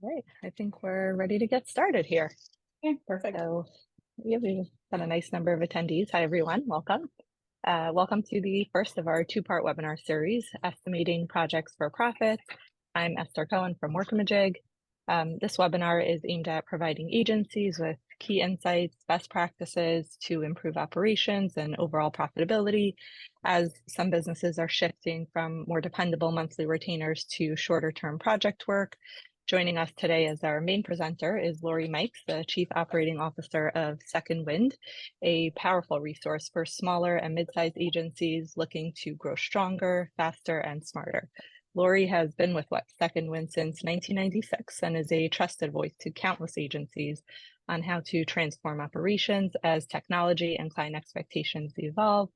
All right, I think we're ready to get started here. Okay, perfect. So, yeah, we've got a nice number of attendees. Hi, everyone. Welcome. Welcome to the first of our two-part webinar series, Estimating Projects for Profit. I'm Esther Cohen from Workamajig. This webinar is aimed at providing agencies with key insights, best practices to improve operations and overall profitability, as some businesses are shifting from more dependable monthly retainers to shorter-term project work. Joining us today as our main presenter is Lori Mikes, the Chief Operating Officer of Second Wind, a powerful resource for smaller and mid-sized agencies looking to grow stronger, faster, and smarter. Lori has been with Second Wind since 1996 and is a trusted voice to countless agencies on how to transform operations as technology and client expectations evolve.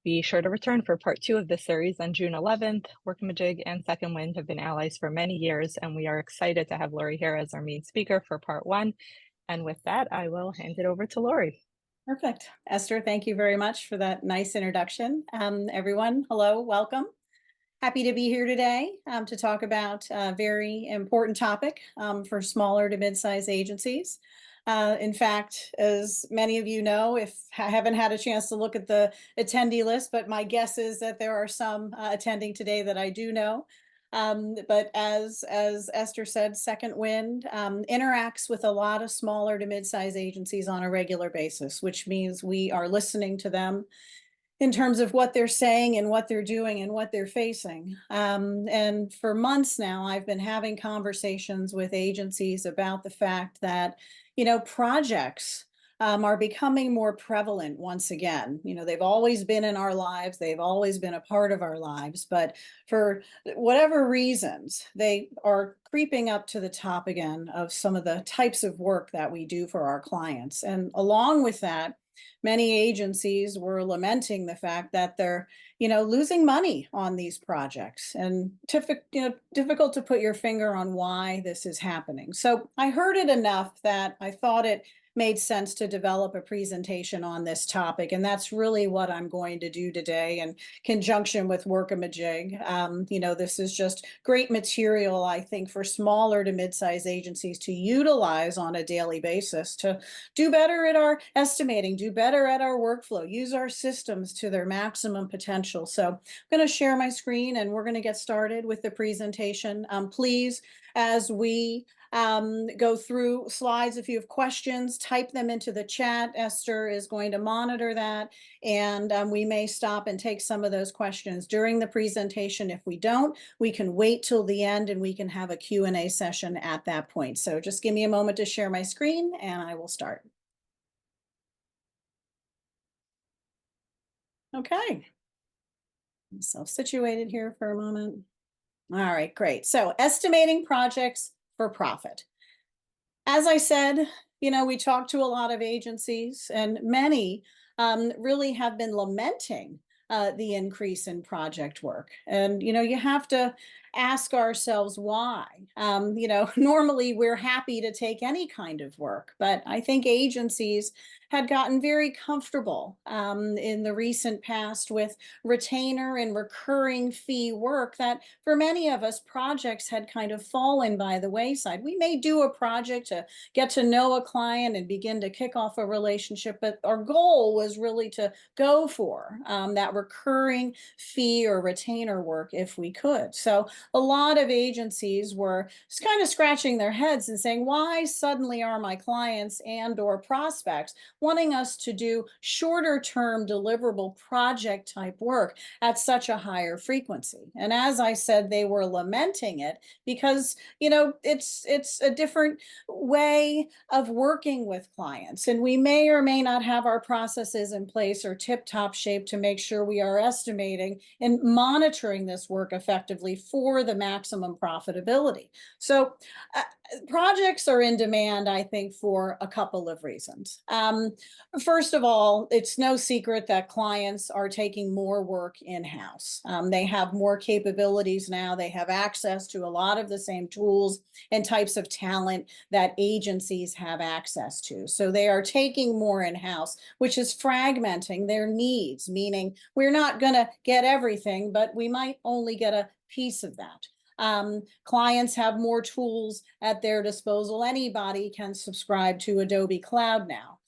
Be sure to return for part 2 of this series on June 11th. Workamajig and Second Wind have been allies for many years, and we are excited to have Lori here as our main speaker for part 1. And with that, I will hand it over to Lori. Perfect. Esther, thank you very much for that nice introduction. Everyone, hello, welcome. Happy to be here today to talk about a very important topic for smaller to mid-sized agencies. In fact, as many of you know, if I haven't had a chance to look at the attendee list, but my guess is that there are some attending today that I do know. But as Esther said, Second Wind interacts with a lot of smaller to mid-sized agencies on a regular basis, which means we are listening to them in terms of what they're saying and what they're doing and what they're facing. And for months now, I've been having conversations with agencies about the fact that, projects are becoming more prevalent once again. They've always been in our lives, they've always been a part of our lives, but for whatever reasons, they are creeping up to the top again of some of the types of work that we do for our clients. And along with that, many agencies were lamenting the fact that they're, losing money on these projects, and difficult to put your finger on why this is happening. So I heard it enough that I thought it made sense to develop a presentation on this topic. And that's really what I'm going to do today in conjunction with Workamajig. This is just great material, I think, for smaller to mid-sized agencies to utilize on a daily basis to do better at our estimating, do better at our workflow, use our systems to their maximum potential. So I'm going to share my screen and we're going to get started with the presentation. Please, as we go through slides, if you have questions, type them into the chat. Esther is going to monitor that, and we may stop and take some of those questions during the presentation. If we don't, we can wait till the end and we can have a Q&A session at that point. So just give me a moment to share my screen and I will start. Okay. I'm self-situated here for a moment. All right, great. So estimating projects for profit. As I said, we talked to a lot of agencies, and many really have been lamenting the increase in project work. And, you have to ask ourselves why. Normally we're happy to take any kind of work, but I think agencies had gotten very comfortable in the recent past with retainer and recurring fee work that for many of us, projects had kind of fallen by the wayside. We may do a project to get to know a client and begin to kick off a relationship, but our goal was really to go for that recurring fee or retainer work if we could. So a lot of agencies were just kind of scratching their heads and saying, why suddenly are my clients and or prospects wanting us to do shorter term deliverable project type work at such a higher frequency? And as I said, they were lamenting it because, it's a different way of working with clients. And we may or may not have our processes in place or tip-top shape to make sure we are estimating and monitoring this work effectively for the maximum profitability. So projects are in demand, I think, for a couple of reasons. First of all, it's no secret that clients are taking more work in-house. They have more capabilities now. They have access to a lot of the same tools and types of talent that agencies have access to. So they are taking more in-house, which is fragmenting their needs, meaning we're not going to get everything, but we might only get a piece of that. Clients have more tools at their disposal. Anybody can subscribe to Adobe Cloud now.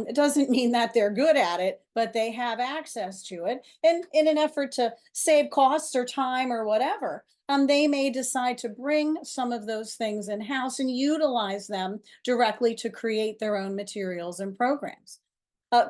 It doesn't mean that they're good at it, but they have access to it. And in an effort to save costs or time or whatever, they may decide to bring some of those things in-house and utilize them directly to create their own materials and programs.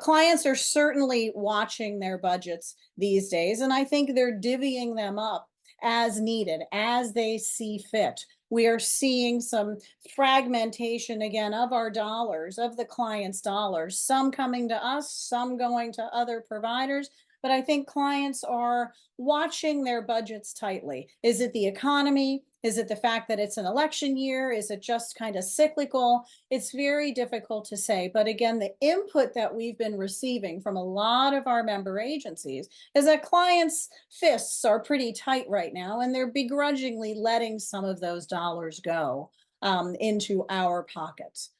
Clients are certainly watching their budgets these days, and I think they're divvying them up as needed, as they see fit. We are seeing some fragmentation again of our dollars, of the client's dollars, some coming to us, some going to other providers. But I think clients are watching their budgets tightly. Is it the economy? Is it the fact that it's an election year? Is it just kind of cyclical? It's very difficult to say. But again, the input that we've been receiving from a lot of our member agencies is that clients' fists are pretty tight right now, and they're begrudgingly letting some of those dollars go into our pockets.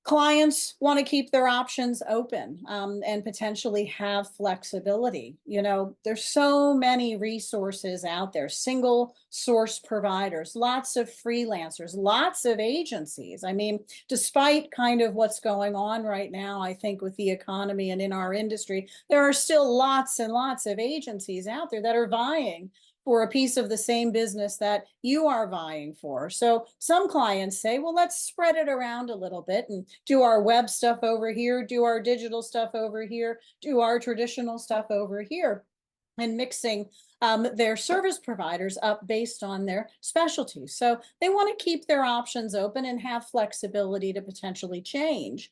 Clients want to keep their options open and potentially have flexibility. There's so many resources out there, single source providers, lots of freelancers, lots of agencies. I mean, despite kind of what's going on right now, I think with the economy and in our industry, there are still lots and lots of agencies out there that are vying for a piece of the same business that you are vying for. So some clients say, well, let's spread it around a little bit and do our web stuff over here, do our digital stuff over here, do our traditional stuff over here, and mixing their service providers up based on their specialties. So they want to keep their options open and have flexibility to potentially change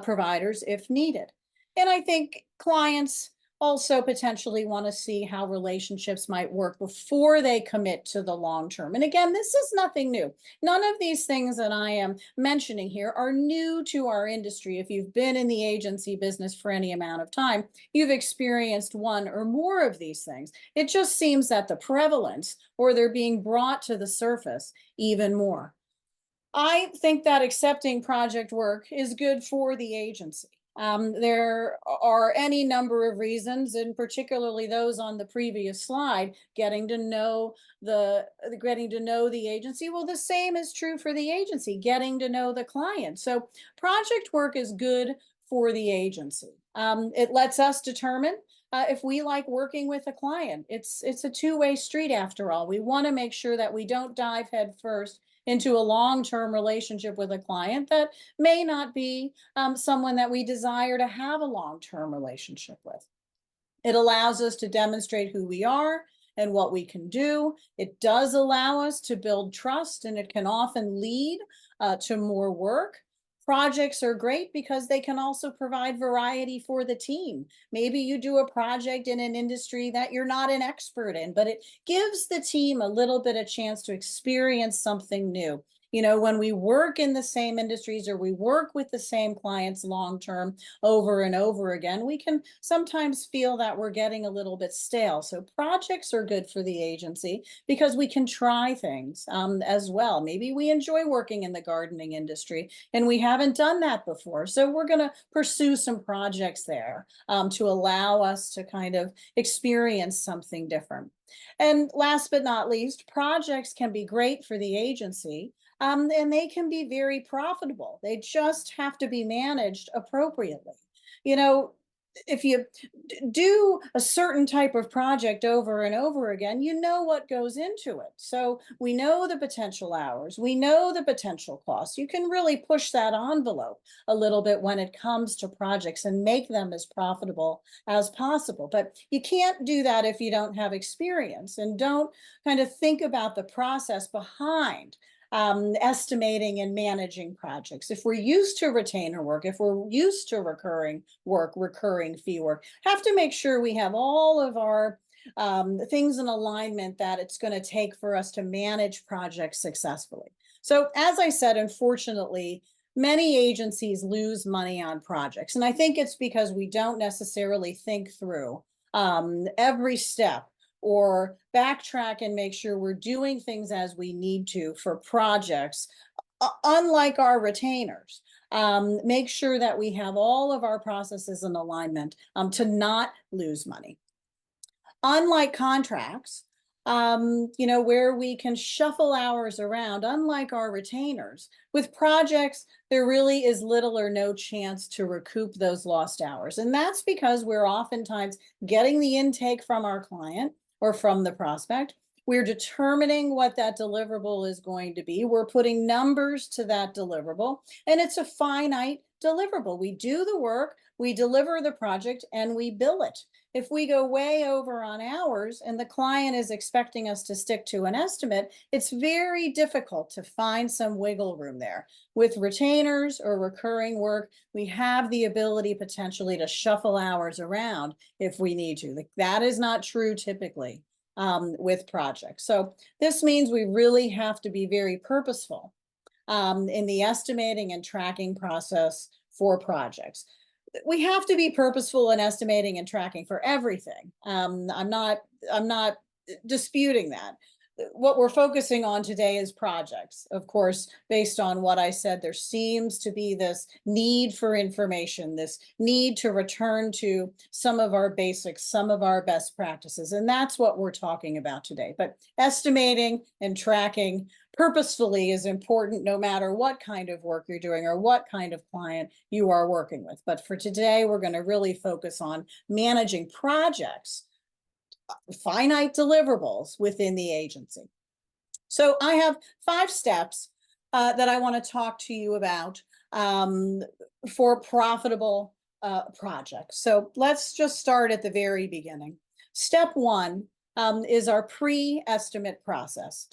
providers if needed. And I think clients also potentially want to see how relationships might work before they commit to the long term. And again, this is nothing new. None of these things that I am mentioning here are new to our industry. If you've been in the agency business for any amount of time, you've experienced one or more of these things. It just seems that the prevalence, or they're being brought to the surface even more. I think that accepting project work is good for the agency. There are any number of reasons, and particularly those on the previous slide, getting to know the agency. Well, the same is true for the agency, getting to know the client. So project work is good for the agency. It lets us determine if we like working with a client. It's a two-way street after all. We want to make sure that we don't dive headfirst into a long-term relationship with a client that may not be someone that we desire to have a long-term relationship with. It allows us to demonstrate who we are and what we can do. It does allow us to build trust, and it can often lead to more work. Projects are great because they can also provide variety for the team. Maybe you do a project in an industry that you're not an expert in, but it gives the team a little bit of chance to experience something new. When we work in the same industries or we work with the same clients long term over and over again, we can sometimes feel that we're getting a little bit stale. So projects are good for the agency because we can try things as well. Maybe we enjoy working in the gardening industry and we haven't done that before. So we're going to pursue some projects there to allow us to kind of experience something different. And last but not least, projects can be great for the agency. And they can be very profitable. They just have to be managed appropriately. If you do a certain type of project over and over again, you know what goes into it. So we know the potential hours, we know the potential costs. You can really push that envelope a little bit when it comes to projects and make them as profitable as possible. But you can't do that if you don't have experience and don't kind of think about the process behind estimating and managing projects. If we're used to retainer work, if we're used to recurring work, recurring fee work, have to make sure we have all of our things in alignment that it's going to take for us to manage projects successfully. So as I said, unfortunately, many agencies lose money on projects. And I think it's because we don't necessarily think through every step or backtrack and make sure we're doing things as we need to for projects, unlike our retainers. Make sure that we have all of our processes in alignment to not lose money. Unlike contracts, where we can shuffle hours around, unlike our retainers. With projects, there really is little or no chance to recoup those lost hours. And that's because we're oftentimes getting the intake from our client or from the prospect. We're determining what that deliverable is going to be. We're putting numbers to that deliverable, and it's a finite deliverable. We do the work, we deliver the project, and we bill it. If we go way over on hours and the client is expecting us to stick to an estimate, it's very difficult to find some wiggle room there. With retainers or recurring work, we have the ability potentially to shuffle hours around if we need to. That is not true typically with projects. So this means we really have to be very purposeful in the estimating and tracking process for projects. We have to be purposeful in estimating and tracking for everything. I'm not disputing that. What we're focusing on today is projects. Of course, based on what I said, there seems to be this need for information, this need to return to some of our basics, some of our best practices, and that's what we're talking about today. But estimating and tracking purposefully is important no matter what kind of work you're doing or what kind of client you are working with. But for today, we're going to really focus on managing projects, finite deliverables within the agency. So I have 5 steps that I want to talk to you about for profitable projects. So let's just start at the very beginning. Step 1 is our pre-estimate process.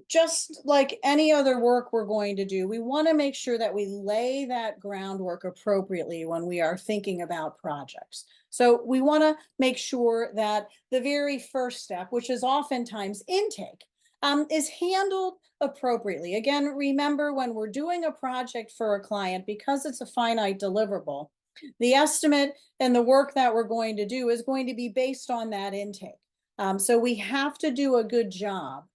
Just like any other work we're going to do, we want to make sure that we lay that groundwork appropriately when we are thinking about projects. So we want to make sure that the very first step, which is oftentimes intake, is handled appropriately. Again, remember, when we're doing a project for a client, because it's a finite deliverable, the estimate and the work that we're going to do is going to be based on that intake. So we have to do a good job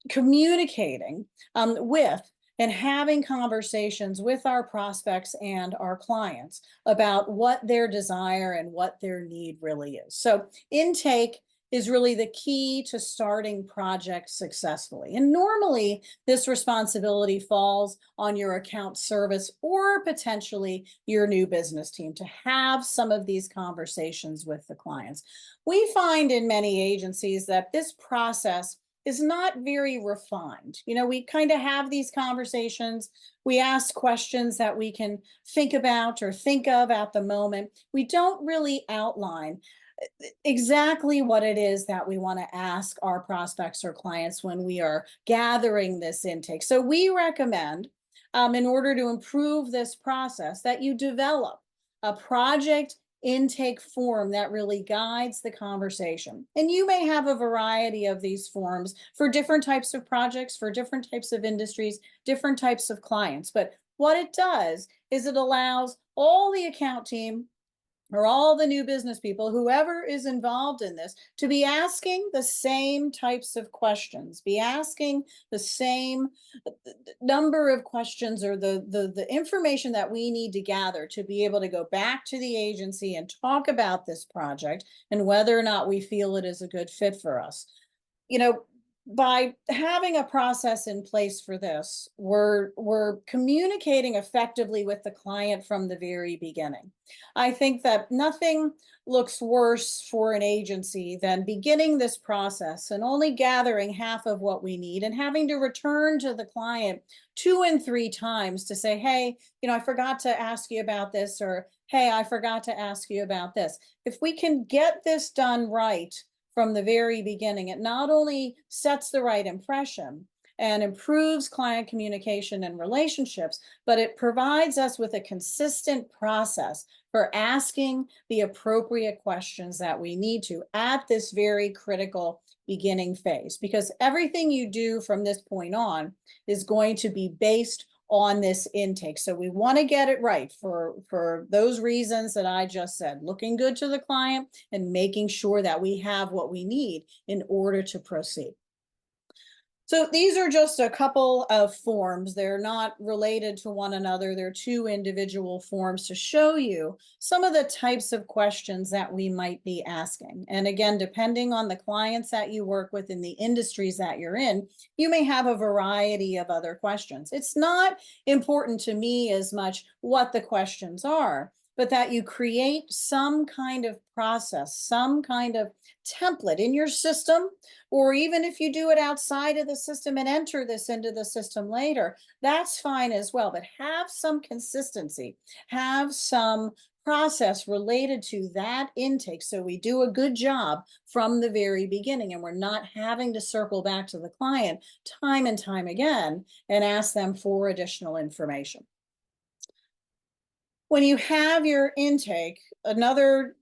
communicating with and having conversations with our prospects and our clients about what their desire and what their need really is. So intake is really the key to starting projects successfully. And normally this responsibility falls on your account service or potentially your new business team to have some of these conversations with the clients. We find in many agencies that this process is not very refined. We kind of have these conversations. We ask questions that we can think about or think of at the moment. We don't really outline exactly what it is that we want to ask our prospects or clients when we are gathering this intake. So we recommend, in order to improve this process, that you develop a project intake form that really guides the conversation. And you may have a variety of these forms for different types of projects, for different types of industries, different types of clients. But what it does is it allows all the account team or all the new business people, whoever is involved in this, to be asking the same types of questions, be asking the same number of questions, or the information that we need to gather to be able to go back to the agency and talk about this project and whether or not we feel it is a good fit for us. By having a process in place for this, we're communicating effectively with the client from the very beginning. I think that nothing looks worse for an agency than beginning this process and only gathering half of what we need and having to return to the client 2 and 3 times to say, hey, I forgot to ask you about this, or hey, I forgot to ask you about this. If we can get this done right from the very beginning, it not only sets the right impression and improves client communication and relationships, but it provides us with a consistent process for asking the appropriate questions that we need to at this very critical beginning phase. Because everything you do from this point on is going to be based on this intake. So we want to get it right for those reasons that I just said, looking good to the client and making sure that we have what we need in order to proceed. So these are just a couple of forms. They're not related to one another. They're two individual forms to show you some of the types of questions that we might be asking. And again, depending on the clients that you work with in the industries that you're in, you may have a variety of other questions. It's not important to me as much what the questions are, but that you create some kind of process, some kind of template in your system, or even if you do it outside of the system and enter this into the system later, that's fine as well. But have some consistency, have some process related to that intake. So we do a good job from the very beginning and we're not having to circle back to the client time and time again and ask them for additional information. When you have your intake, another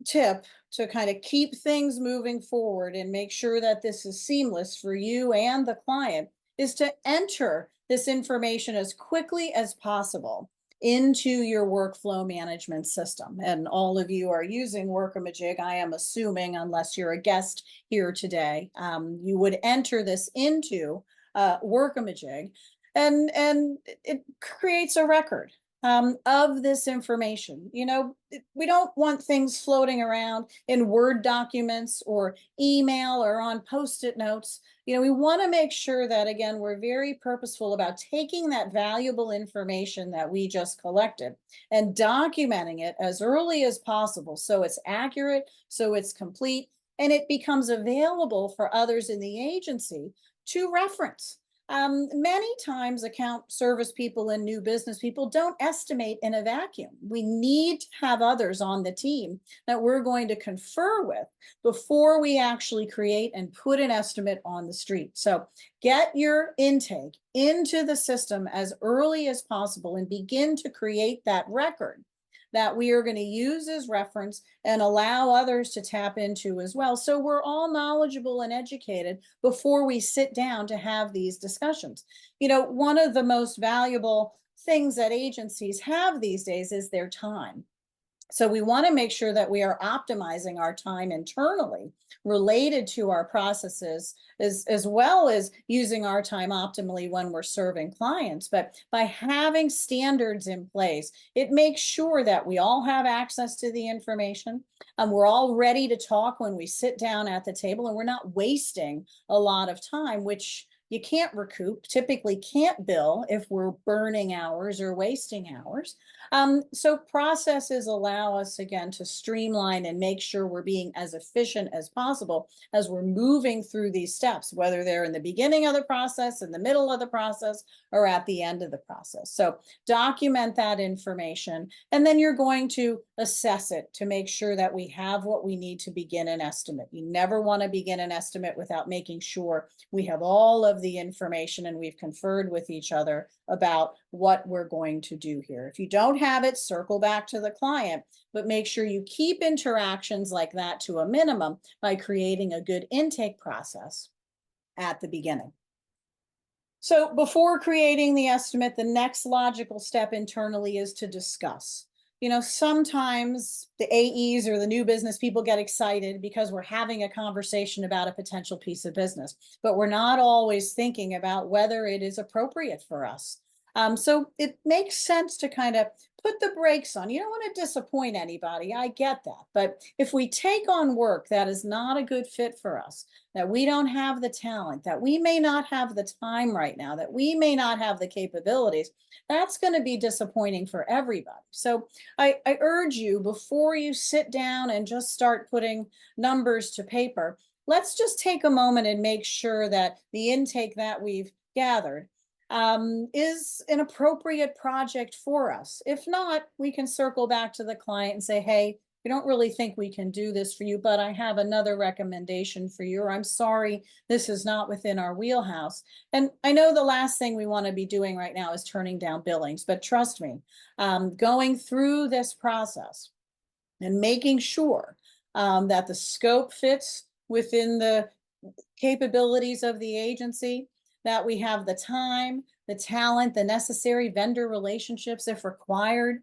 tip to kind of keep things moving forward and make sure that this is seamless for you and the client is to enter this information as quickly as possible into your workflow management system. And all of you are using Workamajig, I am assuming, unless you're a guest here today, you would enter this into Workamajig, and it creates a record of this information. We don't want things floating around in Word documents or email or on Post-it notes. We want to make sure that, again, we're very purposeful about taking that valuable information that we just collected and documenting it as early as possible so it's accurate, so it's complete, and it becomes available for others in the agency to reference. Many times account service people and new business people don't estimate in a vacuum. We need to have others on the team that we're going to confer with before we actually create and put an estimate on the street. So get your intake into the system as early as possible and begin to create that record that we are going to use as reference and allow others to tap into as well. So we're all knowledgeable and educated before we sit down to have these discussions. One of the most valuable things that agencies have these days is their time. So we want to make sure that we are optimizing our time internally related to our processes, as well as using our time optimally when we're serving clients. But by having standards in place, it makes sure that we all have access to the information. We're all ready to talk when we sit down at the table, and we're not wasting a lot of time, which you can't recoup, typically can't bill if we're burning hours or wasting hours. So processes allow us, again, to streamline and make sure we're being as efficient as possible as we're moving through these steps, whether they're in the beginning of the process, in the middle of the process, or at the end of the process. So document that information, and then you're going to assess it to make sure that we have what we need to begin an estimate. You never want to begin an estimate without making sure we have all of the information and we've conferred with each other about what we're going to do here. If you don't have it, circle back to the client, but make sure you keep interactions like that to a minimum by creating a good intake process at the beginning. So before creating the estimate, the next logical step internally is to discuss. Sometimes the AEs or the new business people get excited because we're having a conversation about a potential piece of business, but we're not always thinking about whether it is appropriate for us. So it makes sense to kind of put the brakes on. You don't want to disappoint anybody. I get that. But if we take on work that is not a good fit for us, that we don't have the talent, that we may not have the time right now, that we may not have the capabilities, that's going to be disappointing for everybody. So I urge you, before you sit down and just start putting numbers to paper, let's just take a moment and make sure that the intake that we've gathered is an appropriate project for us. If not, we can circle back to the client and say, hey, we don't really think we can do this for you, but I have another recommendation for you, or I'm sorry, this is not within our wheelhouse. And I know the last thing we want to be doing right now is turning down billings, but trust me, going through this process and making sure that the scope fits within the capabilities of the agency, that we have the time, the talent, the necessary vendor relationships if required.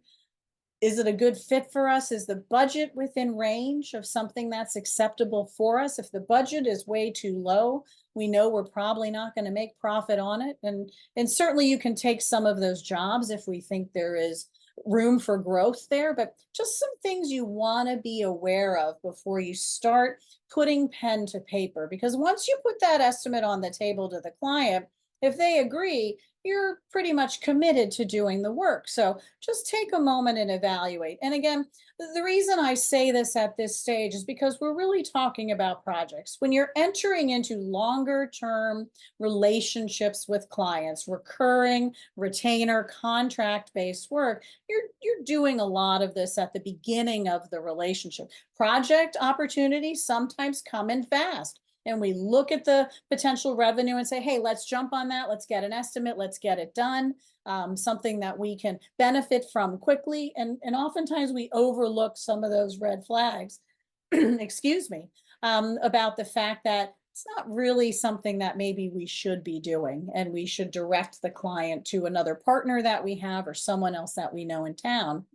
Is it a good fit for us? Is the budget within range of something that's acceptable for us? If the budget is way too low, We know we're probably not going to make profit on it. And certainly you can take some of those jobs if we think there is room for growth there, but just some things you want to be aware of before you start putting pen to paper. Because once you put that estimate on the table to the client, if they agree, you're pretty much committed to doing the work. So just take a moment and evaluate. And again, the reason I say this at this stage is because we're really talking about projects. When you're entering into longer term relationships with clients, recurring, retainer, contract-based work, you're doing a lot of this at the beginning of the relationship. Project opportunities sometimes come in fast. And we look at the potential revenue and say, hey, let's jump on that. Let's get an estimate. Let's get it done. Something that we can benefit from quickly. And oftentimes we overlook some of those red flags, excuse me, about the fact that it's not really something that maybe we should be doing. And we should direct the client to another partner that we have or someone else that we know in town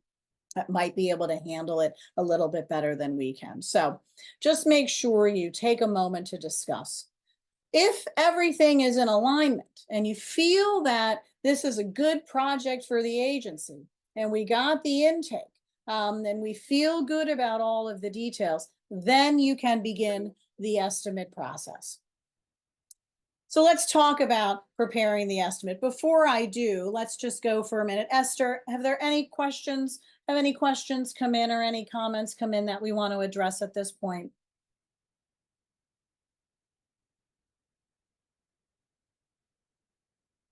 that might be able to handle it a little bit better than we can. So just make sure you take a moment to discuss. If everything is in alignment and you feel that this is a good project for the agency and we got the intake and we feel good about all of the details, then you can begin the estimate process. So let's talk about preparing the estimate. Before I do, let's just go for a minute. Esther, have there any questions? Have any questions come in or any comments come in that we want to address at this point?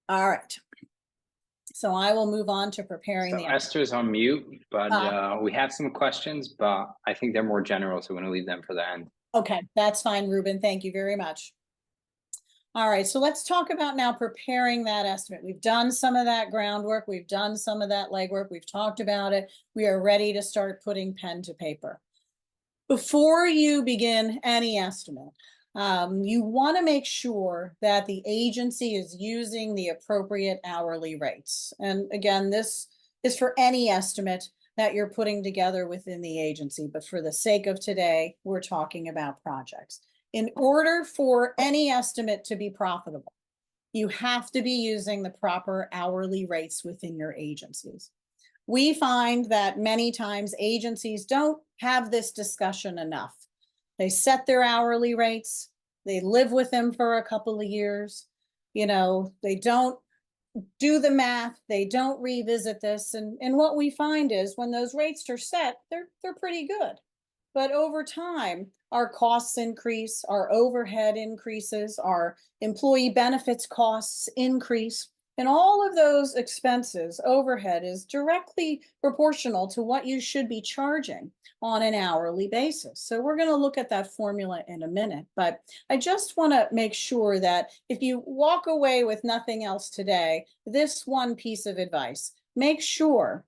All right. So I will move on to preparing the estimate. Esther's on mute, but we have some questions, but I think they're more general, so we're going to leave them for the end. Okay, that's fine, Ruben. Thank you very much. All right, so let's talk about now preparing that estimate. We've done some of that groundwork. We've done some of that legwork. We've talked about it. We are ready to start putting pen to paper. Before you begin any estimate, you want to make sure that the agency is using the appropriate hourly rates. And again, this is for any estimate that you're putting together within the agency. But for the sake of today, we're talking about projects. In order for any estimate to be profitable, you have to be using the proper hourly rates within your agencies. We find that many times agencies don't have this discussion enough. They set their hourly rates, they live with them for a couple of years, they don't do the math, they don't revisit this. And what we find is when those rates are set, they're pretty good. But over time, our costs increase, our overhead increases, our employee benefits costs increase, and all of those expenses, overhead, is directly proportional to what you should be charging on an hourly basis. So we're going to look at that formula in a minute, but I just want to make sure that if you walk away with nothing else today, this one piece of advice, make sure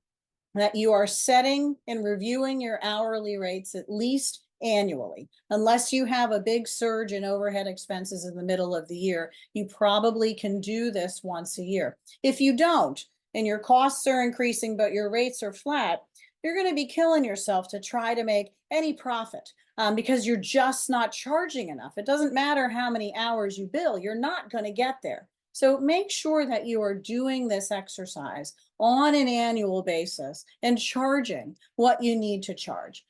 that you are setting and reviewing your hourly rates at least annually. Unless you have a big surge in overhead expenses in the middle of the year, you probably can do this once a year. If you don't, and your costs are increasing, but your rates are flat, you're going to be killing yourself to try to make any profit because you're just not charging enough. It doesn't matter how many hours you bill, you're not going to get there. So make sure that you are doing this exercise on an annual basis and charging what you need to charge.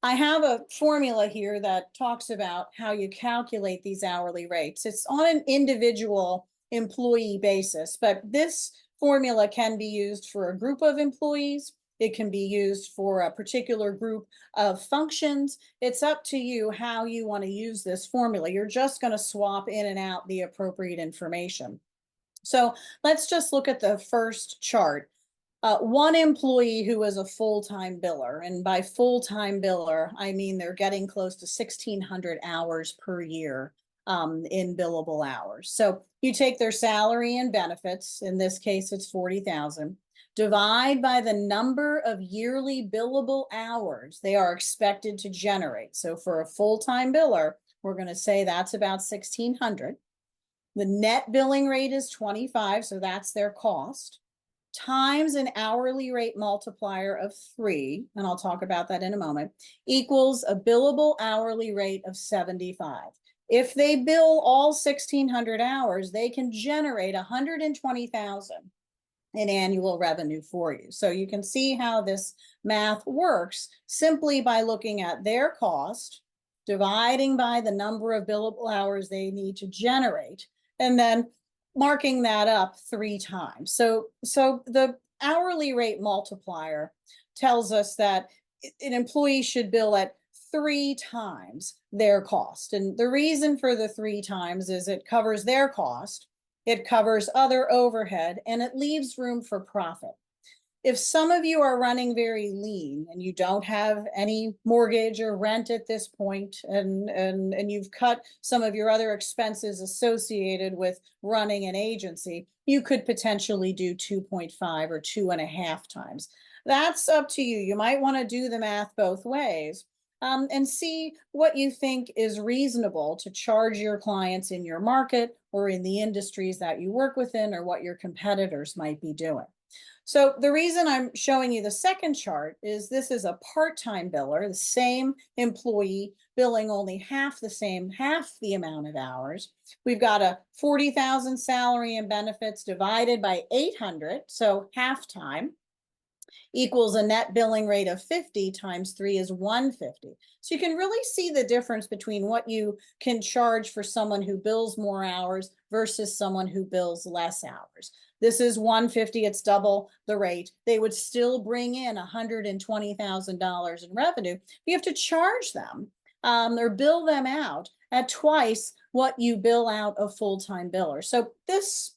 I have a formula here that talks about how you calculate these hourly rates. It's on an individual employee basis, but this formula can be used for a group of employees. It can be used for a particular group of functions. It's up to you how you want to use this formula. You're just going to swap in and out the appropriate information. So let's just look at the first chart. One employee who is a full-time biller, and by full-time biller, I mean they're getting close to 1,600 hours per year in billable hours. So you take their salary and benefits, in this case it's 40,000, divide by the number of yearly billable hours they are expected to generate. So for a full-time biller, we're going to say that's about 1,600. The net billing rate is 25, so that's their cost, times an hourly rate multiplier of 3, and I'll talk about that in a moment, equals a billable hourly rate of 75. If they bill all 1,600 hours, they can generate 120,000 in annual revenue for you. So you can see how this math works simply by looking at their cost, dividing by the number of billable hours they need to generate, and then marking that up 3 times. So the hourly rate multiplier tells us that an employee should bill at 3 times their cost. And the reason for the 3 times is it covers their cost, it covers other overhead, and it leaves room for profit. If some of you are running very lean and you don't have any mortgage or rent at this point, and you've cut some of your other expenses associated with running an agency, you could potentially do 2.5 or 2.5 times. That's up to you. You might want to do the math both ways. And see what you think is reasonable to charge your clients in your market or in the industries that you work within, or what your competitors might be doing. So the reason I'm showing you the second chart is this is a part-time biller, the same employee billing only half the amount of hours. We've got a 40,000 salary and benefits divided by 800, so half time, equals a net billing rate of 50 times 3 is 150. So you can really see the difference between what you can charge for someone who bills more hours versus someone who bills less hours. This is 150, it's double the rate. They would still bring in $120,000 in revenue. You have to charge them or bill them out at twice what you bill out a full-time biller. So this,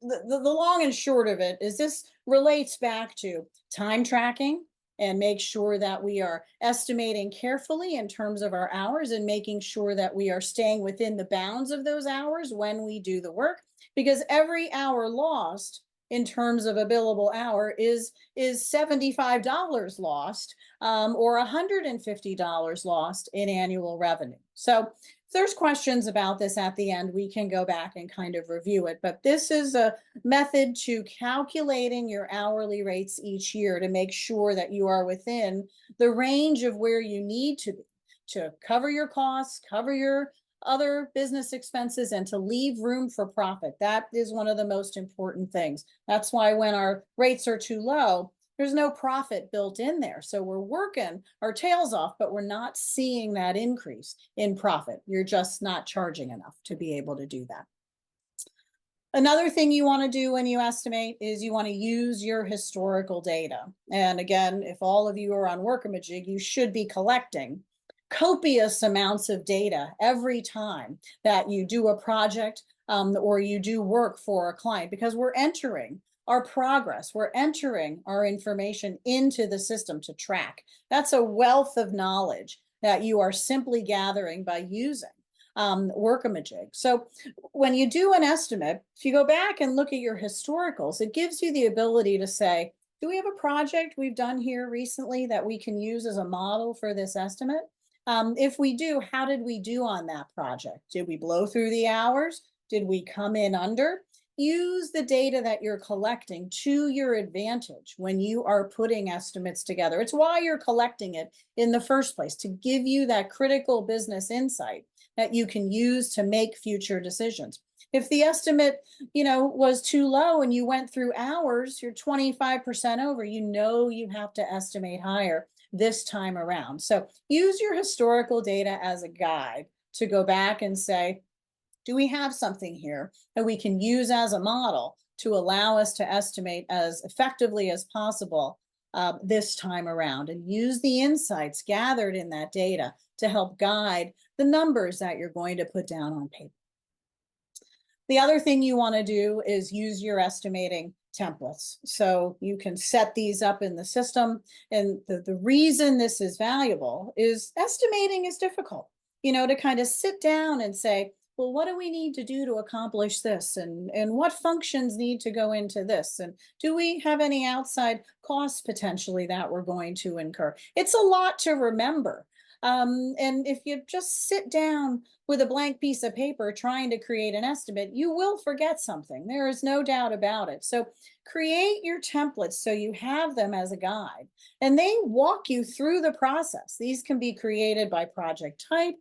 the long and short of it is this relates back to time tracking and make sure that we are estimating carefully in terms of our hours and making sure that we are staying within the bounds of those hours when we do the work, because every hour lost in terms of a billable hour is $75 lost or $150 lost in annual revenue. So if there's questions about this at the end, we can go back and kind of review it. But this is a method to calculating your hourly rates each year to make sure that you are within the range of where you need to be to cover your costs, cover your other business expenses, and to leave room for profit. That is one of the most important things. That's why when our rates are too low, there's no profit built in there. So we're working our tails off, but we're not seeing that increase in profit. You're just not charging enough to be able to do that. Another thing you want to do when you estimate is you want to use your historical data. And again, if all of you are on Workamajig, you should be collecting copious amounts of data every time that you do a project or you do work for a client, because we're entering our progress, we're entering our information into the system to track. That's a wealth of knowledge that you are simply gathering by using Workamajig. So when you do an estimate, if you go back and look at your historicals, it gives you the ability to say, do we have a project we've done here recently that we can use as a model for this estimate? If we do, how did we do on that project? Did we blow through the hours? Did we come in under? Use the data that you're collecting to your advantage when you are putting estimates together. It's why you're collecting it in the first place, to give you that critical business insight that you can use to make future decisions. If the estimate, was too low and you went through hours, you're 25% over, you have to estimate higher this time around. So use your historical data as a guide to go back and say, do we have something here that we can use as a model to allow us to estimate as effectively as possible this time around, and use the insights gathered in that data to help guide the numbers that you're going to put down on paper. The other thing you want to do is use your estimating templates. So you can set these up in the system. And the reason this is valuable is estimating is difficult, to kind of sit down and say, well, what do we need to do to accomplish this? And what functions need to go into this? And do we have any outside costs potentially that we're going to incur? It's a lot to remember. And if you just sit down with a blank piece of paper trying to create an estimate, you will forget something. There is no doubt about it. So create your templates so you have them as a guide, and they walk you through the process. These can be created by project type,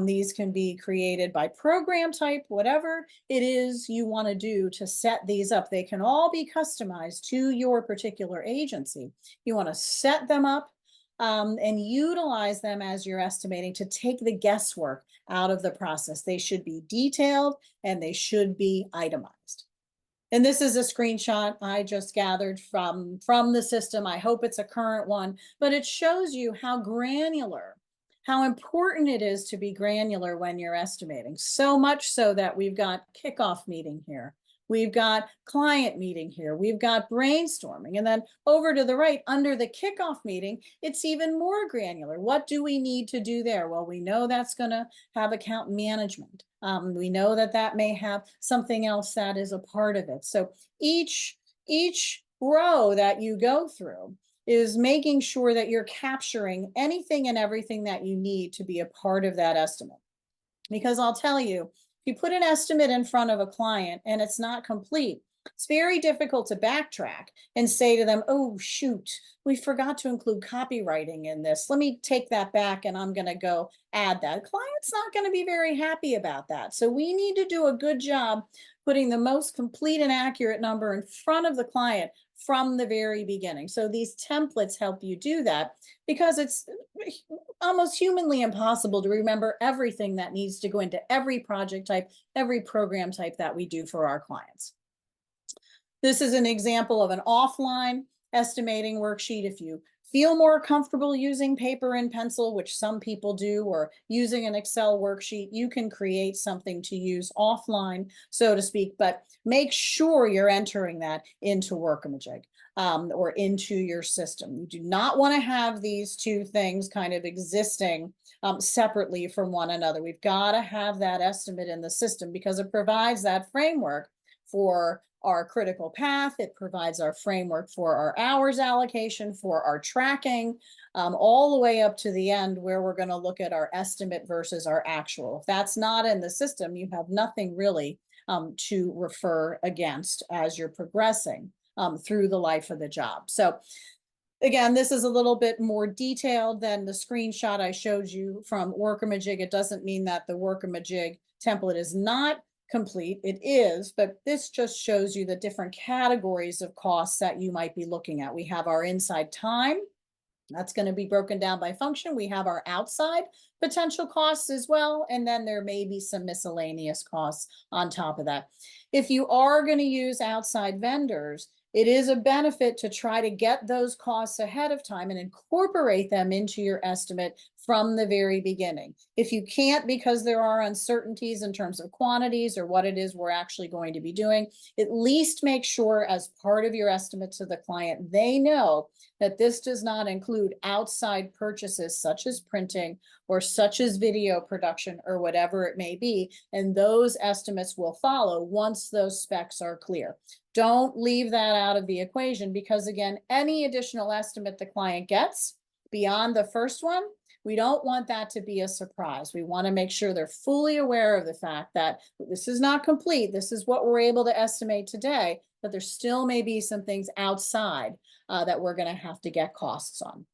These can be created by program type, whatever it is you want to do to set these up. They can all be customized to your particular agency. You want to set them up and utilize them as you're estimating to take the guesswork out of the process. They should be detailed and they should be itemized. And this is a screenshot I just gathered from the system. I hope it's a current one, but it shows you how granular, how important it is to be granular when you're estimating. So much so that we've got kickoff meeting here. We've got client meeting here. We've got brainstorming. And then over to the right, under the kickoff meeting, it's even more granular. What do we need to do there? Well, we know that's going to have account management. We know that that may have something else that is a part of it. So each row that you go through is making sure that you're capturing anything and everything that you need to be a part of that estimate. Because I'll tell you, if you put an estimate in front of a client and it's not complete, it's very difficult to backtrack and say to them, oh, shoot, we forgot to include copywriting in this. Let me take that back and I'm going to go add that. The client's not going to be very happy about that. So we need to do a good job putting the most complete and accurate number in front of the client from the very beginning. So these templates help you do that because it's almost humanly impossible to remember everything that needs to go into every project type, every program type that we do for our clients. This is an example of an offline estimating worksheet. If you feel more comfortable using paper and pencil, which some people do, or using an Excel worksheet, you can create something to use offline, so to speak, but make sure you're entering that into Workamajig or into your system. You do not want to have these two things kind of existing separately from one another. We've got to have that estimate in the system because it provides that framework for our critical path. It provides our framework for our hours allocation, for our tracking, all the way up to the end where we're going to look at our estimate versus our actual. If that's not in the system, you have nothing really to refer against as you're progressing through the life of the job. So again, this is a little bit more detailed than the screenshot I showed you from Workamajig. It doesn't mean that the Workamajig template is not complete. It is, but this just shows you the different categories of costs that you might be looking at. We have our inside time. That's going to be broken down by function. We have our outside potential costs as well. And then there may be some miscellaneous costs on top of that. If you are going to use outside vendors, it is a benefit to try to get those costs ahead of time and incorporate them into your estimate from the very beginning. If you can't because there are uncertainties in terms of quantities or what it is we're actually going to be doing, at least make sure as part of your estimate to the client, they know that this does not include outside purchases such as printing or such as video production or whatever it may be. And those estimates will follow once those specs are clear. Don't leave that out of the equation because, again, any additional estimate the client gets beyond the first one, we don't want that to be a surprise. We want to make sure they're fully aware of the fact that this is not complete. This is what we're able to estimate today, but there still may be some things outside that we're going to have to get costs on.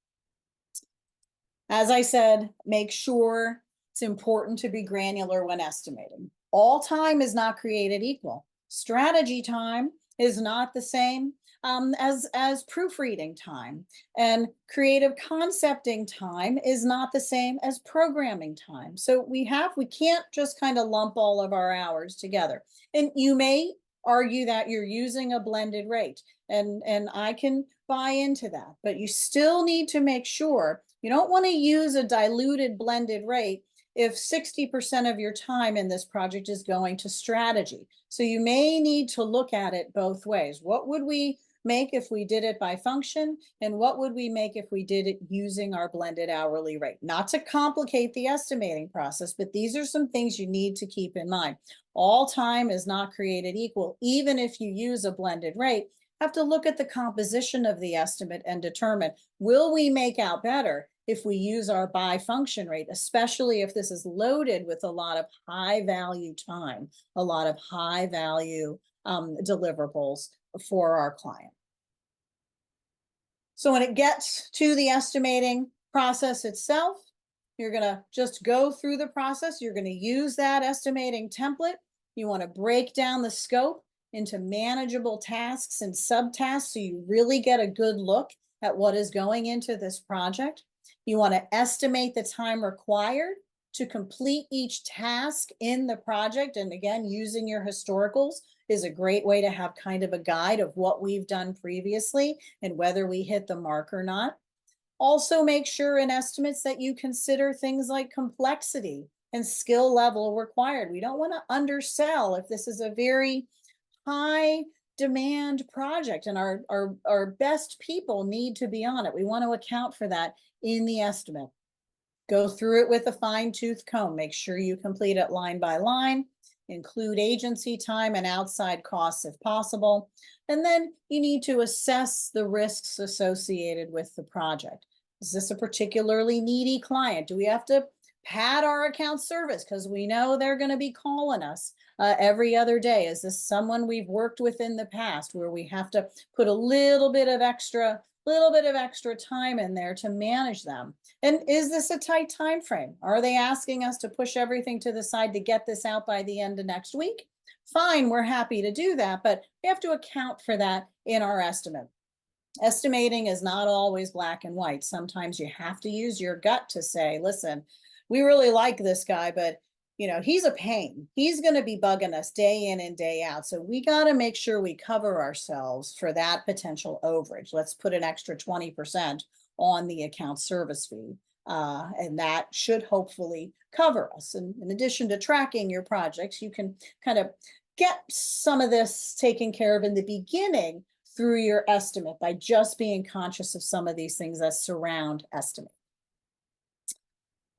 As I said, make sure it's important to be granular when estimating. All time is not created equal. Strategy time is not the same as proofreading time, and creative concepting time is not the same as programming time. So we can't just kind of lump all of our hours together. And you may argue that you're using a blended rate, and I can buy into that, but you still need to make sure you don't want to use a diluted blended rate if 60% of your time in this project is going to strategy. So you may need to look at it both ways. What would we make if we did it by function? And what would we make if we did it using our blended hourly rate? Not to complicate the estimating process, but these are some things you need to keep in mind. All time is not created equal. Even if you use a blended rate, have to look at the composition of the estimate and determine, will we make out better if we use our by function rate, especially if this is loaded with a lot of high value time, a lot of high value deliverables for our client. So when it gets to the estimating process itself, You're going to just go through the process. You're going to use that estimating template. You want to break down the scope into manageable tasks and subtasks so you really get a good look at what is going into this project. You want to estimate the time required to complete each task in the project. And again, using your historicals is a great way to have kind of a guide of what we've done previously and whether we hit the mark or not. Also, make sure in estimates that you consider things like complexity and skill level required. We don't want to undersell if this is a very high demand project and our best people need to be on it. We want to account for that in the estimate. Go through it with a fine-tooth comb. Make sure you complete it line by line. Include agency time and outside costs if possible. And then you need to assess the risks associated with the project. Is this a particularly needy client? Do we have to pad our account service because we know they're going to be calling us every other day? Is this someone we've worked with in the past where we have to put a little bit of extra time in there to manage them? And is this a tight time frame? Are they asking us to push everything to the side to get this out by the end of next week? Fine, we're happy to do that, but we have to account for that in our estimate. Estimating is not always black and white. Sometimes you have to use your gut to say, listen, we really like this guy, but he's a pain. He's going to be bugging us day in and day out. So we got to make sure we cover ourselves for that potential overage. Let's put an extra 20% on the account service fee. And that should hopefully cover us. And in addition to tracking your projects, you can kind of get some of this taken care of in the beginning through your estimate by just being conscious of some of these things that surround estimate.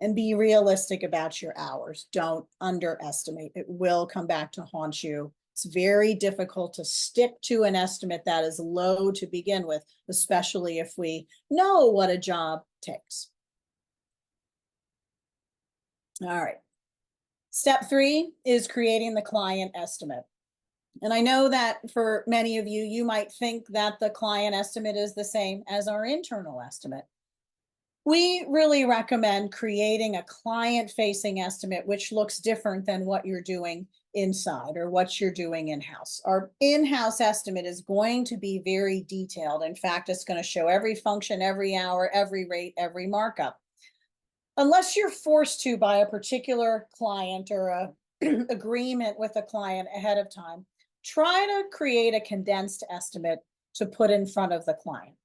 And be realistic about your hours. Don't underestimate. It will come back to haunt you. It's very difficult to stick to an estimate that is low to begin with, especially if we know what a job takes. All right. Step 3 is creating the client estimate. And I know that for many of you, you might think that the client estimate is the same as our internal estimate. We really recommend creating a client-facing estimate, which looks different than what you're doing inside or what you're doing in-house. Our in-house estimate is going to be very detailed. In fact, it's going to show every function, every hour, every rate, every markup. Unless you're forced to by a particular client or a agreement with a client ahead of time, try to create a condensed estimate to put in front of the client.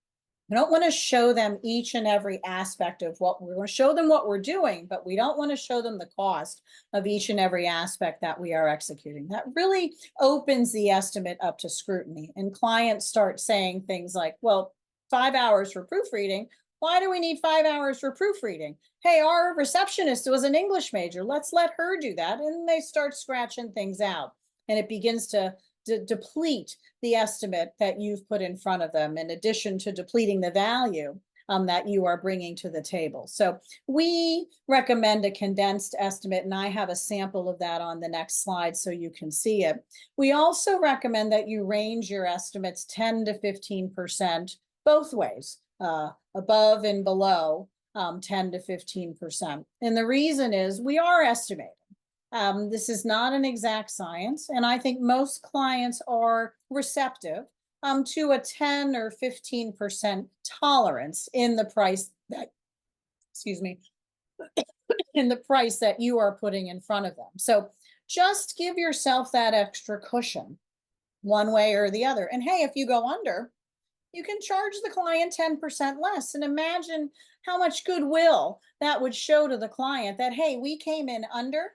We don't want to show them each and every aspect of what we're going to show them what we're doing, but we don't want to show them the cost of each and every aspect that we are executing. That really opens the estimate up to scrutiny. And clients start saying things like, well, 5 hours for proofreading. Why do we need 5 hours for proofreading? Hey, our receptionist was an English major. Let's let her do that. And they start scratching things out. And it begins to deplete the estimate that you've put in front of them, in addition to depleting the value that you are bringing to the table. So we recommend a condensed estimate, and I have a sample of that on the next slide so you can see it. We also recommend that you range your estimates 10 to 15% both ways, above and below 10 to 15%. And the reason is we are estimating. This is not an exact science, and I think most clients are receptive to a 10 or 15% tolerance in the price that, in the price that you are putting in front of them. So just give yourself that extra cushion one way or the other. And hey, if you go under, you can charge the client 10% less. And imagine how much goodwill that would show to the client that, hey, we came in under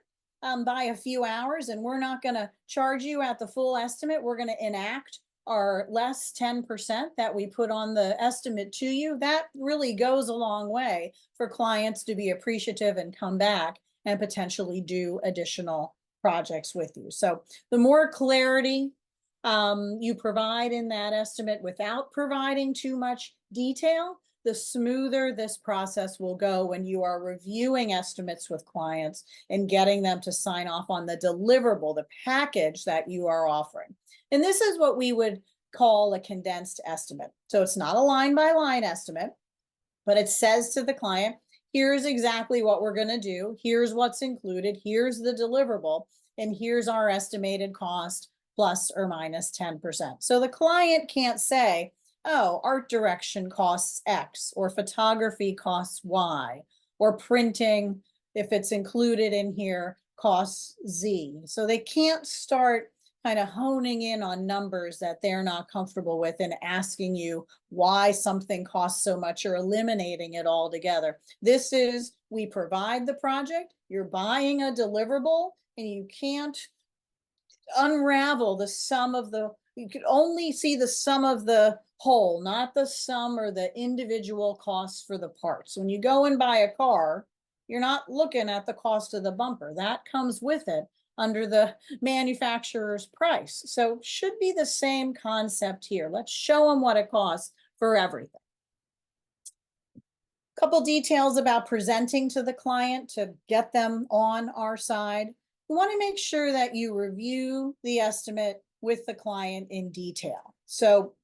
by a few hours, and we're not going to charge you at the full estimate. We're going to enact our less 10% that we put on the estimate to you. That really goes a long way for clients to be appreciative and come back and potentially do additional projects with you. So the more clarity you provide in that estimate without providing too much detail, the smoother this process will go when you are reviewing estimates with clients and getting them to sign off on the deliverable, the package that you are offering. And this is what we would call a condensed estimate. So it's not a line by line estimate, but it says to the client, here's exactly what we're going to do. Here's what's included. Here's the deliverable. And here's our estimated cost plus or minus 10%. So the client can't say, oh, art direction costs X, or photography costs Y, or printing, if it's included in here, costs Z. So they can't start kind of honing in on numbers that they're not comfortable with and asking you why something costs so much or eliminating it altogether. This is, we provide the project, you're buying a deliverable, and you can't unravel the sum of the, you could only see the sum of the whole, not the sum or the individual costs for the parts. When you go and buy a car, you're not looking at the cost of the bumper. That comes with it under the manufacturer's price. So should be the same concept here. Let's show them what it costs for everything. Couple details about presenting to the client to get them on our side. We want to make sure that you review the estimate with the client in detail. So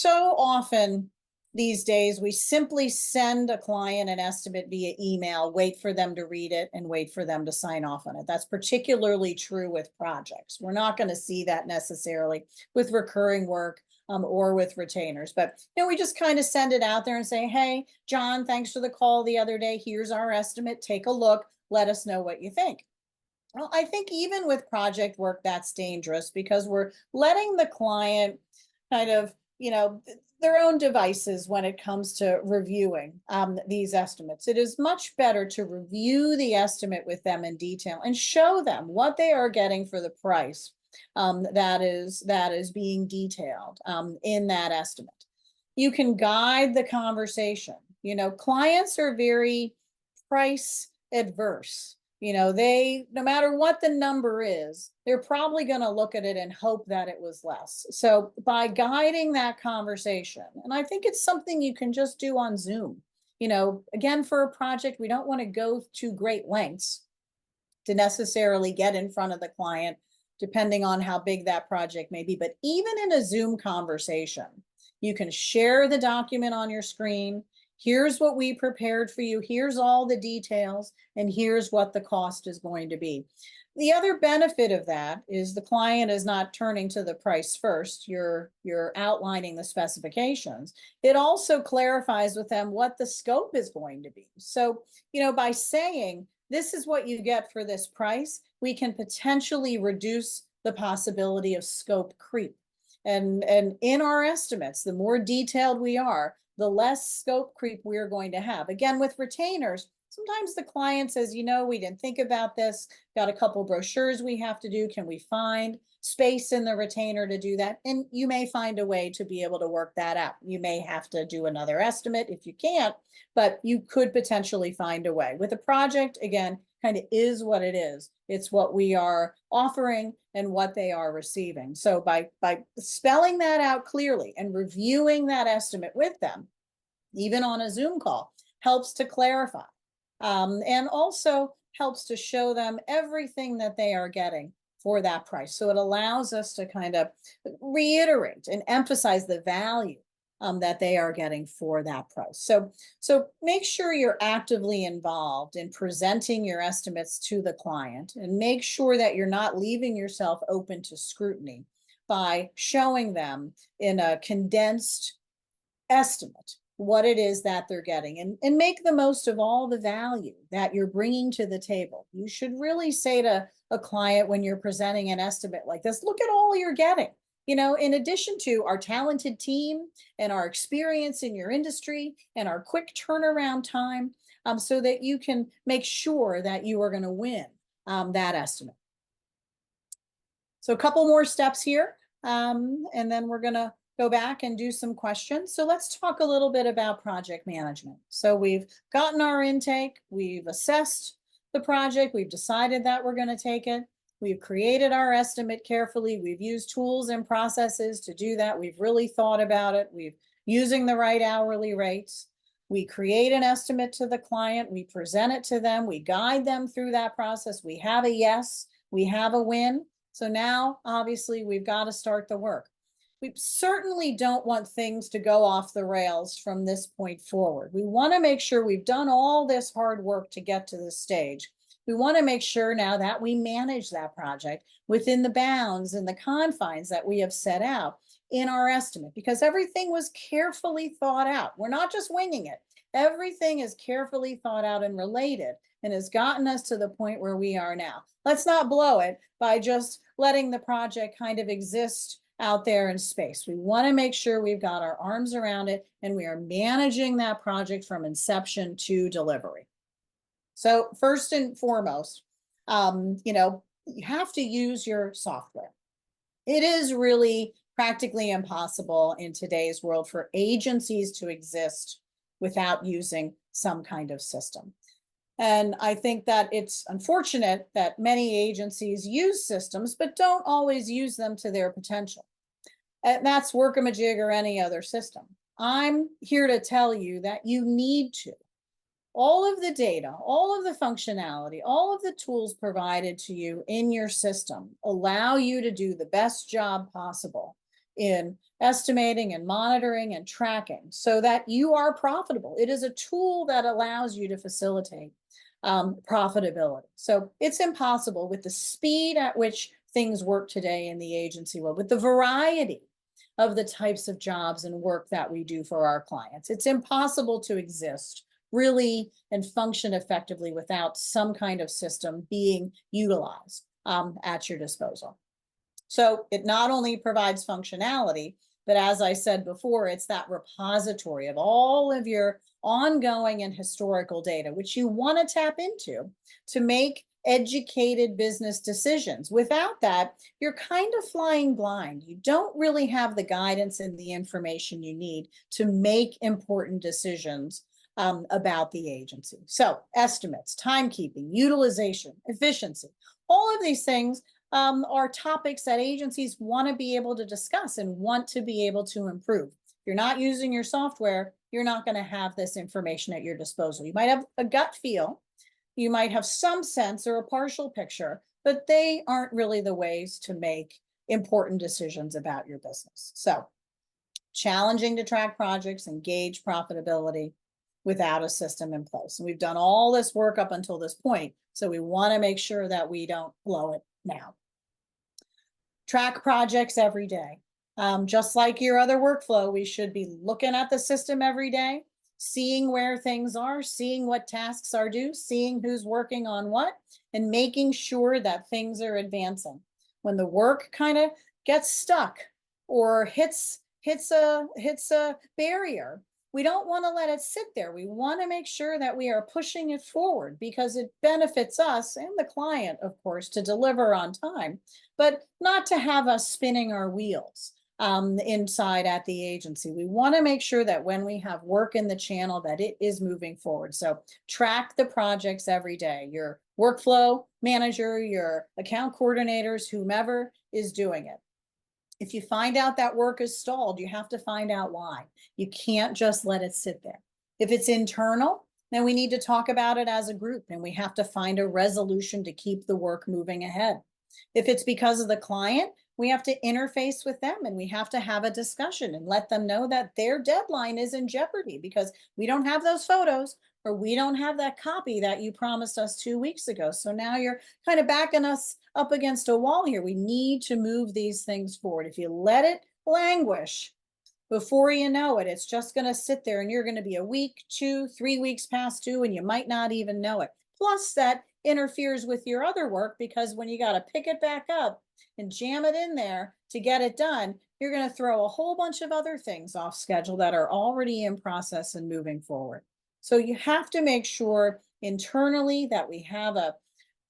often these days, we simply send a client an estimate via email, wait for them to read it, and wait for them to sign off on it. That's particularly true with projects. We're not going to see that necessarily with recurring work or with retainers. But we just kind of send it out there and say, hey, John, thanks for the call the other day. Here's our estimate. Take a look. Let us know what you think. Well, I think even with project work, that's dangerous because we're letting the client kind of, their own devices when it comes to reviewing these estimates. It is much better to review the estimate with them in detail and show them what they are getting for the price that is being detailed in that estimate. You can guide the conversation. Clients are very price adverse. They, no matter what the number is, they're probably going to look at it and hope that it was less. So by guiding that conversation, and I think it's something you can just do on Zoom. Again, for a project, we don't want to go to great lengths to necessarily get in front of the client, depending on how big that project may be. But even in a Zoom conversation, you can share the document on your screen. Here's what we prepared for you. Here's all the details, and here's what the cost is going to be. The other benefit of that is the client is not turning to the price first. You're outlining the specifications. It also clarifies with them what the scope is going to be. So, by saying, this is what you get for this price, we can potentially reduce the possibility of scope creep. And in our estimates, the more detailed we are, the less scope creep we're going to have. Again, with retainers, sometimes the client says, we didn't think about this, got a couple brochures we have to do. Can we find space in the retainer to do that? And you may find a way to be able to work that out. You may have to do another estimate if you can't, but you could potentially find a way. With a project, again, kind of is what it is. It's what we are offering and what they are receiving. So by spelling that out clearly and reviewing that estimate with them, even on a Zoom call, helps to clarify and also helps to show them everything that they are getting for that price. So it allows us to kind of reiterate and emphasize the value that they are getting for that price. So make sure you're actively involved in presenting your estimates to the client, and make sure that you're not leaving yourself open to scrutiny by showing them in a condensed estimate what it is that they're getting, and make the most of all the value that you're bringing to the table. You should really say to a client when you're presenting an estimate like this, look at all you're getting. In addition to our talented team and our experience in your industry and our quick turnaround time, so that you can make sure that you are going to win that estimate. So a couple more steps here, and then we're going to go back and do some questions. So let's talk a little bit about project management. So we've gotten our intake, we've assessed the project, we've decided that we're going to take it. We've created our estimate carefully. We've used tools and processes to do that. We've really thought about it. We've using the right hourly rates. We create an estimate to the client. We present it to them. We guide them through that process. We have a yes, we have a win. So now, obviously, we've got to start the work. we certainly don't want things to go off the rails from this point forward. We want to make sure we've done all this hard work to get to this stage. We want to make sure now that we manage that project within the bounds and the confines that we have set out in our estimate, because everything was carefully thought out. We're not just winging it. Everything is carefully thought out and related, and has gotten us to the point where we are now. Let's not blow it by just letting the project kind of exist out there in space. We want to make sure we've got our arms around it and we are managing that project from inception to delivery. So first and foremost, you have to use your software. It is really practically impossible in today's world for agencies to exist without using some kind of system. And I think that it's unfortunate that many agencies use systems, but don't always use them to their potential. And that's Workamajig or any other system. I'm here to tell you that you need to. All of the data, all of the functionality, all of the tools provided to you in your system allow you to do the best job possible in estimating and monitoring and tracking so that you are profitable. It is a tool that allows you to facilitate profitability. So it's impossible with the speed at which things work today in the agency world, with the variety of the types of jobs and work that we do for our clients. It's impossible to exist really and function effectively without some kind of system being utilized at your disposal. So it not only provides functionality, but as I said before, it's that repository of all of your ongoing and historical data, which you want to tap into to make educated business decisions. Without that, you're kind of flying blind. You don't really have the guidance and the information you need to make important decisions about the agency. So estimates, timekeeping, utilization, efficiency, all of these things are topics that agencies want to be able to discuss and want to be able to improve. If you're not using your software, you're not going to have this information at your disposal. You might have a gut feel, you might have some sense or a partial picture, but they aren't really the ways to make important decisions about your business. So challenging to track projects and gauge profitability without a system in place. And we've done all this work up until this point, so we want to make sure that we don't blow it now. Track projects every day. Just like your other workflow, we should be looking at the system every day, seeing where things are, seeing what tasks are due, seeing who's working on what, and making sure that things are advancing. When the work kind of gets stuck or hits a barrier, we don't want to let it sit there. We want to make sure that we are pushing it forward because it benefits us and the client, of course, to deliver on time, but not to have us spinning our wheels inside at the agency. We want to make sure that when we have work in the channel that it is moving forward. So track the projects every day. Your workflow manager, your account coordinators, whomever is doing it. If you find out that work is stalled, you have to find out why. You can't just let it sit there. If it's internal, then we need to talk about it as a group and we have to find a resolution to keep the work moving ahead. If it's because of the client, we have to interface with them and we have to have a discussion and let them know that their deadline is in jeopardy because we don't have those photos or we don't have that copy that you promised us 2 weeks ago. So now you're kind of backing us up against a wall here. We need to move these things forward. If you let it languish, before you know it, it's just going to sit there and you're going to be a week, 2, 3 weeks past due, and you might not even know it. Plus that interferes with your other work because when you got to pick it back up and jam it in there to get it done, you're going to throw a whole bunch of other things off schedule that are already in process and moving forward. So you have to make sure internally that we have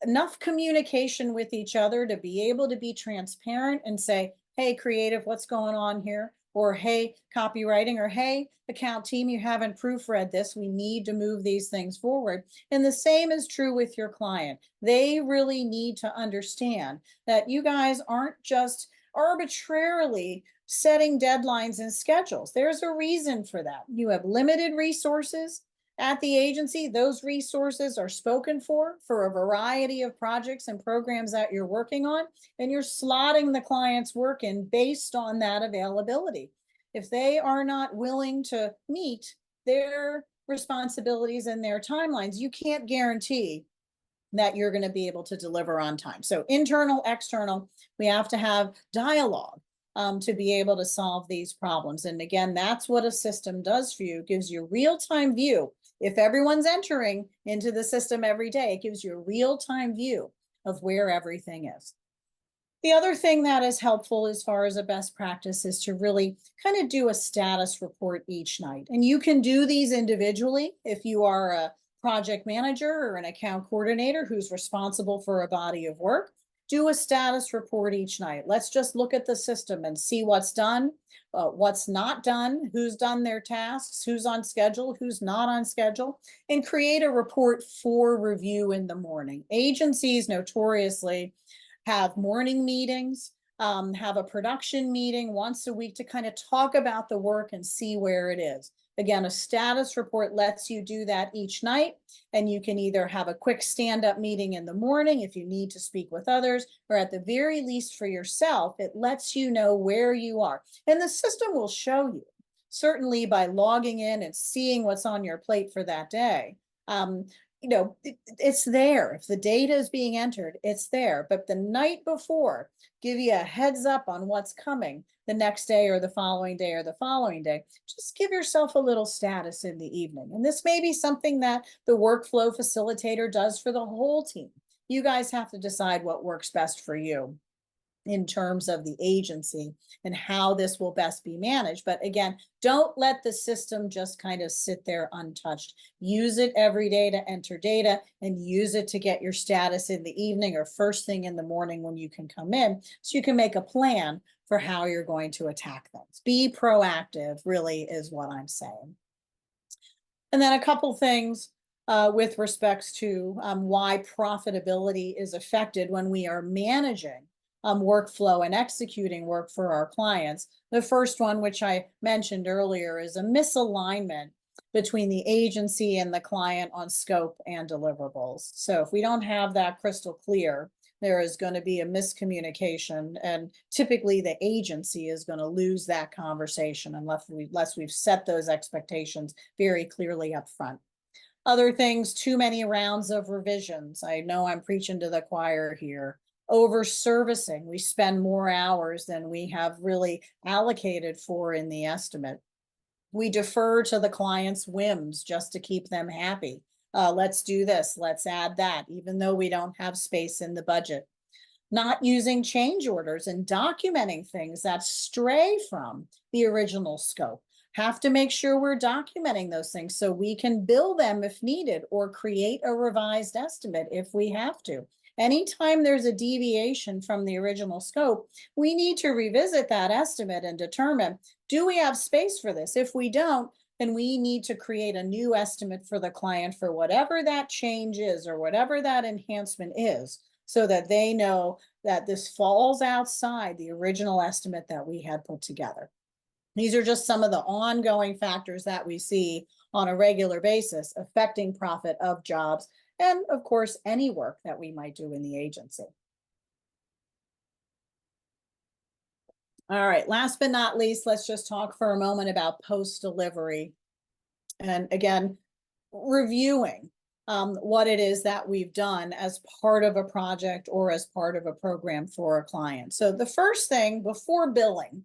enough communication with each other to be able to be transparent and say, hey, creative, what's going on here? Or hey, copywriting, or hey, account team, you haven't proofread this. We need to move these things forward. And the same is true with your client. They really need to understand that you guys aren't just arbitrarily setting deadlines and schedules. There's a reason for that. You have limited resources. at the agency, those resources are spoken for a variety of projects and programs that you're working on, and you're slotting the client's work in based on that availability. If they are not willing to meet their responsibilities and their timelines, you can't guarantee that you're going to be able to deliver on time. So internal, external, we have to have dialogue to be able to solve these problems. And again, that's what a system does for you. It gives you a real-time view. If everyone's entering into the system every day, it gives you a real-time view of where everything is. The other thing that is helpful as far as a best practice is to really kind of do a status report each night. And you can do these individually if you are a project manager or an account coordinator who's responsible for a body of work. Do a status report each night. Let's just look at the system and see what's done, what's not done, who's done their tasks, who's on schedule, who's not on schedule, and create a report for review in the morning. Agencies notoriously have morning meetings, have a production meeting once a week to kind of talk about the work and see where it is. Again, a status report lets you do that each night, and you can either have a quick stand-up meeting in the morning if you need to speak with others, or at the very least for yourself, it lets you know where you are. And the system will show you, certainly by logging in and seeing what's on your plate for that day. It's there. If the data is being entered, it's there. But the night before, give you a heads up on what's coming the next day or the following day or the following day. Just give yourself a little status in the evening. And this may be something that the workflow facilitator does for the whole team. You guys have to decide what works best for you in terms of the agency and how this will best be managed. But again, don't let the system just kind of sit there untouched. Use it every day to enter data, and use it to get your status in the evening or first thing in the morning when you can come in, so you can make a plan for how you're going to attack things. Be proactive, really, is what I'm saying. And then a couple things with respects to why profitability is affected when we are managing workflow and executing work for our clients. The first one, which I mentioned earlier, is a misalignment between the agency and the client on scope and deliverables. So if we don't have that crystal clear, there is going to be a miscommunication, and typically the agency is going to lose that conversation unless we've set those expectations very clearly up front. Other things, too many rounds of revisions. I know I'm preaching to the choir here. Over servicing, we spend more hours than we have really allocated for in the estimate. We defer to the client's whims just to keep them happy. Let's do this, let's add that, even though we don't have space in the budget. Not using change orders and documenting things that stray from the original scope. Have to make sure we're documenting those things so we can bill them if needed, or create a revised estimate if we have to. Anytime there's a deviation from the original scope, we need to revisit that estimate and determine, do we have space for this? If we don't, then we need to create a new estimate for the client for whatever that change is or whatever that enhancement is, so that they know that this falls outside the original estimate that we had put together. These are just some of the ongoing factors that we see on a regular basis affecting profit of jobs, and of course, any work that we might do in the agency. All right, last but not least, let's just talk for a moment about post-delivery. And again, reviewing what it is that we've done as part of a project or as part of a program for a client. So the first thing before billing,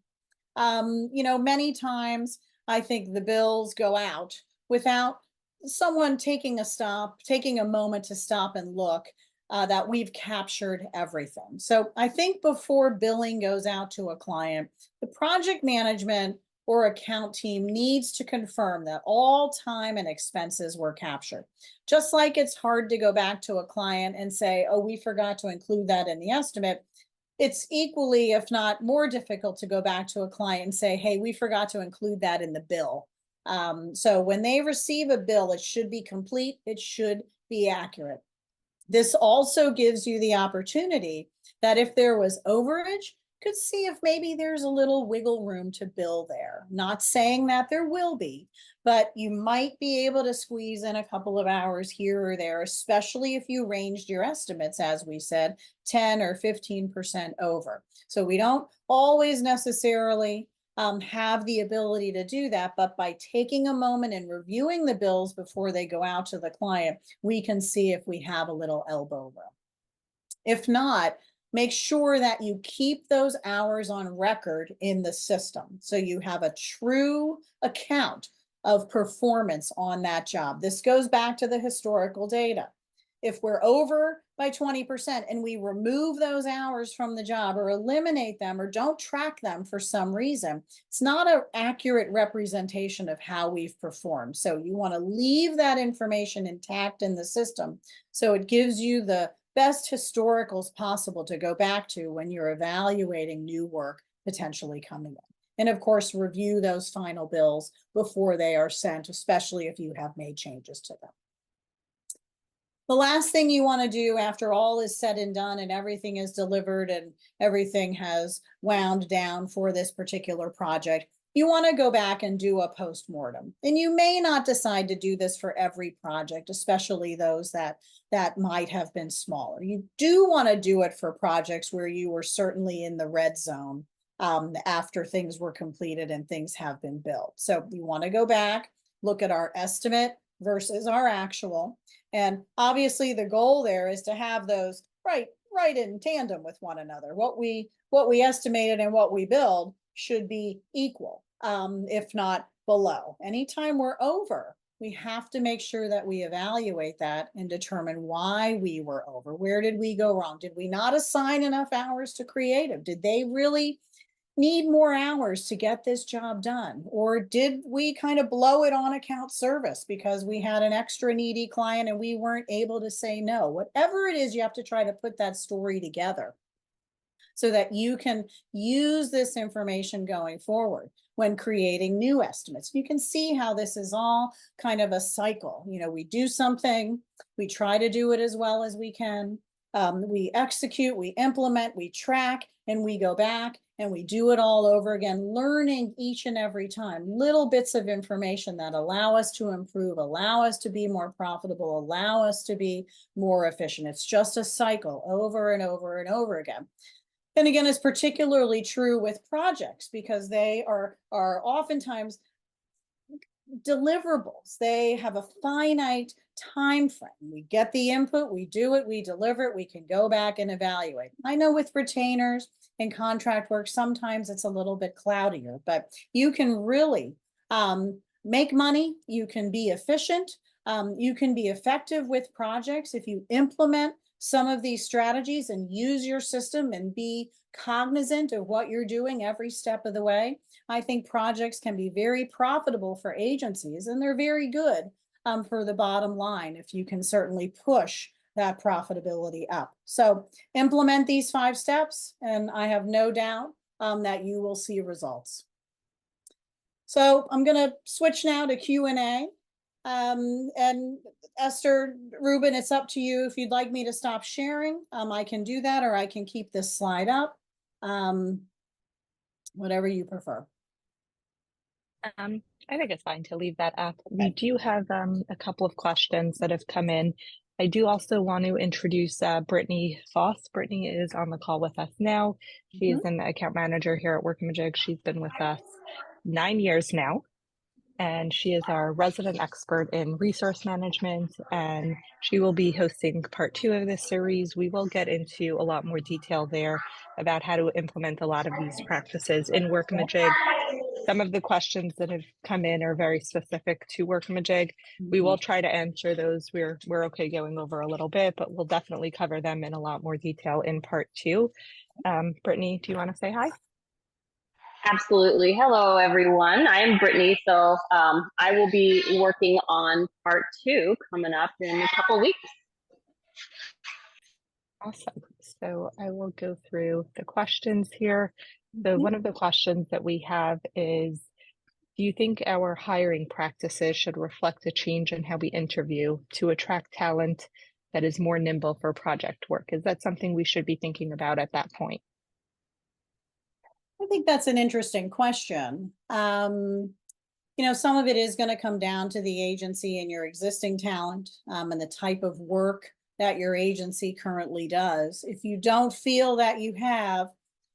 many times I think the bills go out without someone taking a moment to stop and look that we've captured everything. So I think before billing goes out to a client, the project management or account team needs to confirm that all time and expenses were captured. Just like it's hard to go back to a client and say, oh, we forgot to include that in the estimate, it's equally, if not more difficult, to go back to a client and say, hey, we forgot to include that in the bill. So when they receive a bill, it should be complete, it should be accurate. This also gives you the opportunity that if there was overage, could see if maybe there's a little wiggle room to bill there. Not saying that there will be, but you might be able to squeeze in a couple of hours here or there, especially if you ranged your estimates, as we said, 10 or 15% over. So we don't always necessarily have the ability to do that, but by taking a moment and reviewing the bills before they go out to the client, we can see if we have a little elbow room. If not, make sure that you keep those hours on record in the system so you have a true account of performance on that job. This goes back to the historical data. If we're over by 20% and we remove those hours from the job or eliminate them or don't track them for some reason, it's not an accurate representation of how we've performed. So you want to leave that information intact in the system so it gives you the best historicals possible to go back to when you're evaluating new work potentially coming in. And of course, review those final bills before they are sent, especially if you have made changes to them. The last thing you want to do after all is said and done and everything is delivered and everything has wound down for this particular project, you want to go back and do a post-mortem. And you may not decide to do this for every project, especially those that might have been smaller. You do want to do it for projects where you were certainly in the red zone after things were completed and things have been built. So you want to go back, look at our estimate versus our actual. And obviously the goal there is to have those right in tandem with one another. What we estimated and what we build should be equal, if not below. Anytime we're over, we have to make sure that we evaluate that and determine why we were over. Where did we go wrong? Did we not assign enough hours to creative? Did they really need more hours to get this job done? Or did we kind of blow it on account service because we had an extra needy client and we weren't able to say no? Whatever it is, you have to try to put that story together so that you can use this information going forward when creating new estimates. You can see how this is all kind of a cycle. You know, we do something, we try to do it as well as we can. We execute, we implement, we track, and we go back and we do it all over again, learning each and every time little bits of information that allow us to improve, allow us to be more profitable, allow us to be more efficient. It's just a cycle over and over and over again. And again, it's particularly true with projects because they are oftentimes deliverables. They have a finite time frame. We get the input, we do it, we deliver it, we can go back and evaluate. I know with retainers and contract work, sometimes it's a little bit cloudier, but you can really make money, you can be efficient, you can be effective with projects if you implement some of these strategies and use your system and be cognizant of what you're doing every step of the way. I think projects can be very profitable for agencies, and they're very good for the bottom line if you can certainly push that profitability up. So implement these 5 steps, and I have no doubt that you will see results. So I'm going to switch now to Q&A. And Esther, Ruben, it's up to you. If you'd like me to stop sharing, I can do that, or I can keep this slide up. Whatever you prefer. I think it's fine to leave that up. We do have a couple of questions that have come in. I do also want to introduce Brittany Foss. Brittany is on the call with us now. She is an account manager here at Workamajig. She's been with us 9 years now, and she is our resident expert in resource management, and she will be hosting part 2 of this series. We will get into a lot more detail there about how to implement a lot of these practices in Workamajig. Some of the questions that have come in are very specific to Workamajig. We will try to answer those. We're okay going over a little bit, but we'll definitely cover them in a lot more detail in part 2. Brittany, do you want to say hi? Absolutely. Hello, everyone. I am Brittany. So I will be working on part 2 coming up in a couple weeks. Awesome. So I will go through the questions here. So one of the questions that we have is, do you think our hiring practices should reflect a change in how we interview to attract talent that is more nimble for project work? Is that something we should be thinking about at that point? I think that's an interesting question. Some of it is going to come down to the agency and your existing talent, and the type of work that your agency currently does. If you don't feel that you have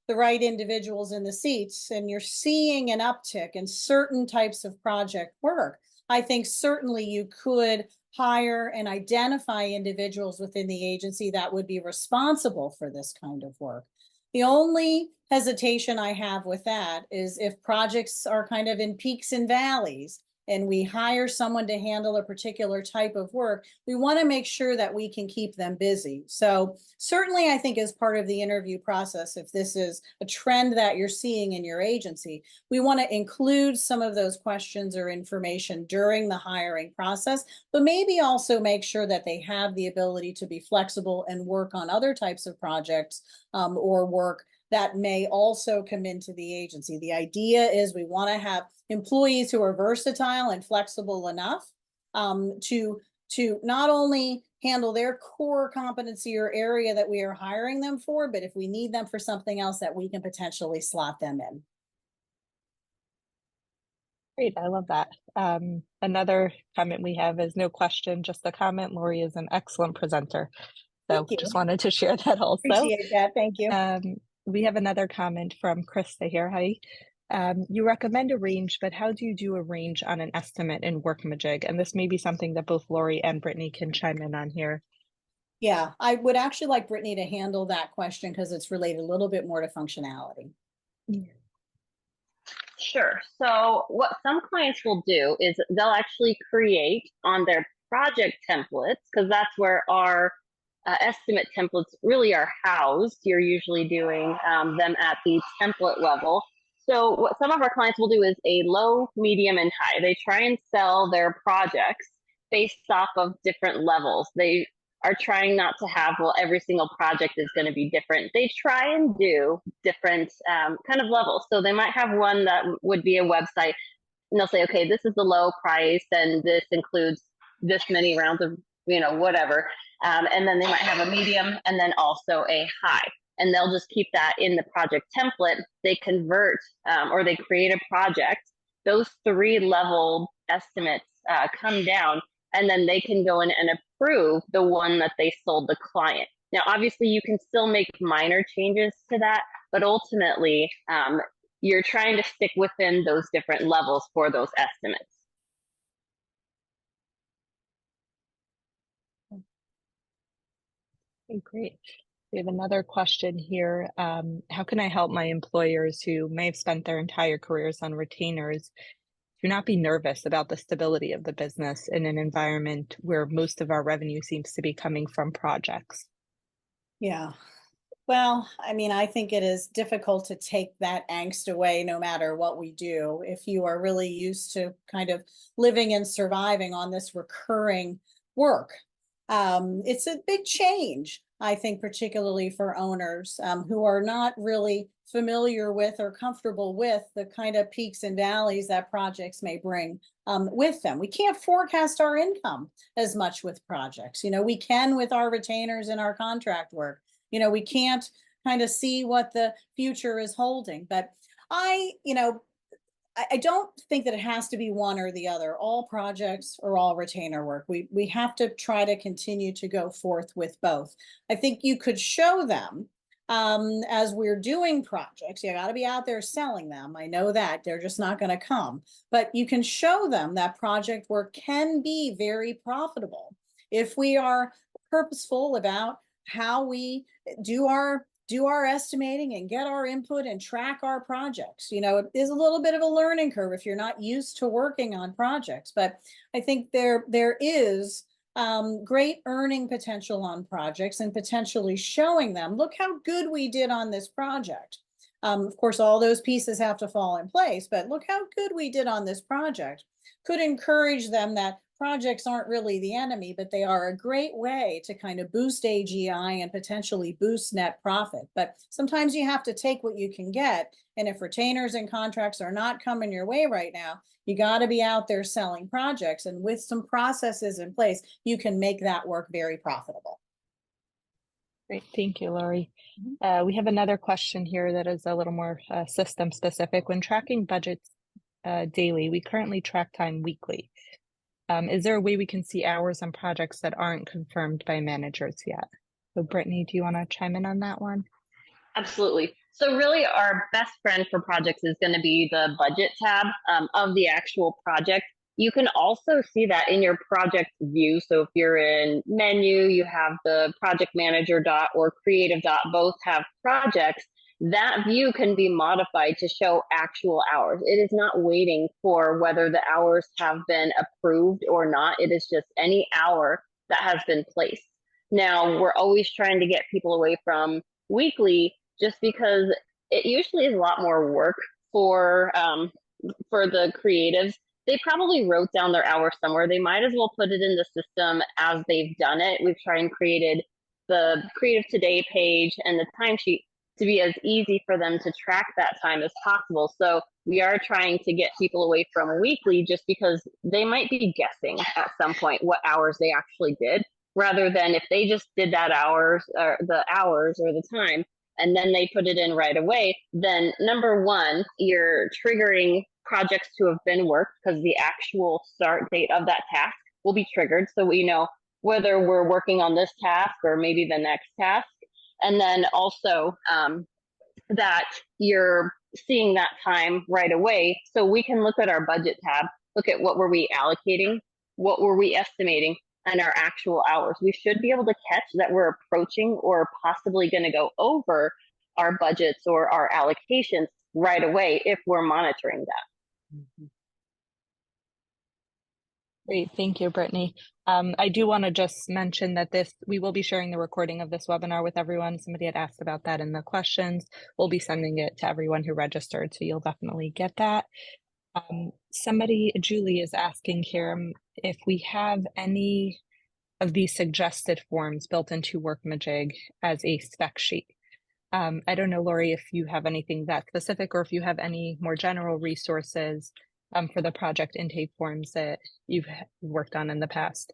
the right individuals in the seats and you're seeing an uptick in certain types of project work, I think certainly you could hire and identify individuals within the agency that would be responsible for this kind of work. The only hesitation I have with that is if projects are kind of in peaks and valleys and we hire someone to handle a particular type of work, we want to make sure that we can keep them busy. So certainly I think as part of the interview process, if this is a trend that you're seeing in your agency, we want to include some of those questions or information during the hiring process, but maybe also make sure that they have the ability to be flexible and work on other types of projects or work that may also come into the agency. The idea is we want to have employees who are versatile and flexible enough to not only handle their core competency or area that we are hiring them for, but if we need them for something else, that we can potentially slot them in. Great, I love that. Another comment we have is no question, just a comment. Lori is an excellent presenter. So just wanted to share that also. Appreciate that, thank you. We have another comment from Krista here. Hi. You recommend a range, but how do you do a range on an estimate in Workamajig? And this may be something that both Lori and Brittany can chime in on here. Yeah, I would actually like Brittany to handle that question because it's related a little bit more to functionality. Sure. So what some clients will do is they'll actually create on their project templates, because that's where our estimate templates really are housed. You're usually doing them at the template level. So what some of our clients will do is a low, medium, and high. They try and sell their projects based off of different levels. They are trying not to have, well, every single project is going to be different. They try and do different kind of levels. So they might have one that would be a website, and they'll say, okay, this is the low price, and this includes this many rounds of, whatever. And then they might have a medium and then also a high. And they'll just keep that in the project template. They convert or they create a project. Those 3 level estimates come down, and then they can go in and approve the one that they sold the client. Now, obviously, you can still make minor changes to that, but ultimately, you're trying to stick within those different levels for those estimates. Okay, great. We have another question here. How can I help my employers who may have spent their entire careers on retainers to not be nervous about the stability of the business in an environment where most of our revenue seems to be coming from projects? Yeah. Well, I mean, I think it is difficult to take that angst away no matter what we do. If you are really used to kind of living and surviving on this recurring work, it's a big change, I think, particularly for owners who are not really familiar with or comfortable with the kind of peaks and valleys that projects may bring with them. We can't forecast our income as much with projects. We can with our retainers and our contract work. We can't kind of see what the future is holding, but I don't think that it has to be one or the other, all projects or all retainer work. We have to try to continue to go forth with both. I think you could show them as we're doing projects. You got to be out there selling them. I know that they're just not going to come, but you can show them that project work can be very profitable if we are purposeful about how we do our estimating and get our input and track our projects. It is a little bit of a learning curve if you're not used to working on projects, but I think there is great earning potential on projects, and potentially showing them, look how good we did on this project. Of course, all those pieces have to fall in place, but look how good we did on this project could encourage them that projects aren't really the enemy, but they are a great way to kind of boost AGI and potentially boost net profit. But sometimes you have to take what you can get. And if retainers and contracts are not coming your way right now, you got to be out there selling projects. And with some processes in place, you can make that work very profitable. Great, thank you, Lori. We have another question here that is a little more system specific. When tracking budgets daily, we currently track time weekly. Is there a way we can see hours on projects that aren't confirmed by managers yet? So Brittany, do you want to chime in on that one? Absolutely. So really our best friend for projects is going to be the budget tab of the actual project. You can also see that in your project view. So if you're in menu, you have the project manager dot or creative dot, both have projects. That view can be modified to show actual hours. It is not waiting for whether the hours have been approved or not. It is just any hour that has been placed. Now, we're always trying to get people away from weekly just because it usually is a lot more work for the creatives. They probably wrote down their hours somewhere. They might as well put it in the system as they've done it. We've tried and created the Creative Today page and the timesheet to be as easy for them to track that time as possible. So we are trying to get people away from weekly just because they might be guessing at some point what hours they actually did, rather than if they just did that hours or the time and then they put it in right away, then number one, you're triggering projects to have been worked because the actual start date of that task will be triggered. So we know whether we're working on this task or maybe the next task. And then also that you're seeing that time right away. So we can look at our budget tab, look at what were we allocating, what were we estimating, and our actual hours. We should be able to catch that we're approaching or possibly going to go over our budgets or our allocations right away if we're monitoring that. Great, thank you, Brittany. I do want to just mention that we will be sharing the recording of this webinar with everyone. Somebody had asked about that in the questions. We'll be sending it to everyone who registered, so you'll definitely get that. Julie is asking here if we have any of these suggested forms built into Workamajig as a spec sheet. I don't know, Lori, if you have anything that specific or if you have any more general resources for the project intake forms that you've worked on in the past.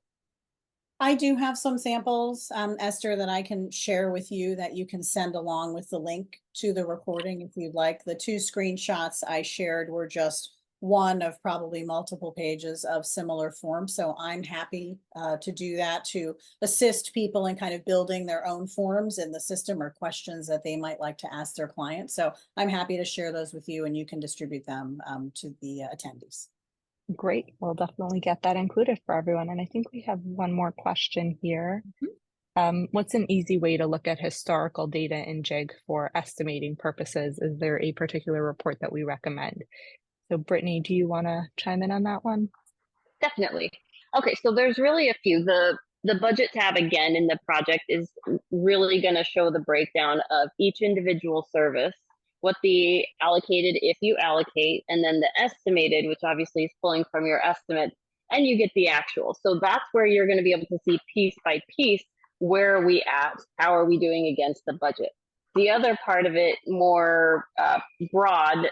I do have some samples, Esther, that I can share with you that you can send along with the link to the recording if you'd like. The 2 screenshots I shared were just one of probably multiple pages of similar forms. So I'm happy to do that to assist people in kind of building their own forms in the system or questions that they might like to ask their clients. So I'm happy to share those with you and you can distribute them to the attendees. Great, we'll definitely get that included for everyone. And I think we have one more question here. What's an easy way to look at historical data in JIG for estimating purposes? Is there a particular report that we recommend? So Brittany, do you want to chime in on that one? Definitely. Okay, so there's really a few. The budget tab again in the project is really going to show the breakdown of each individual service, what the allocated if you allocate, and then the estimated, which obviously is pulling from your estimate, and you get the actual. So that's where you're going to be able to see piece by piece, where are we at? How are we doing against the budget? The other part of it, more broad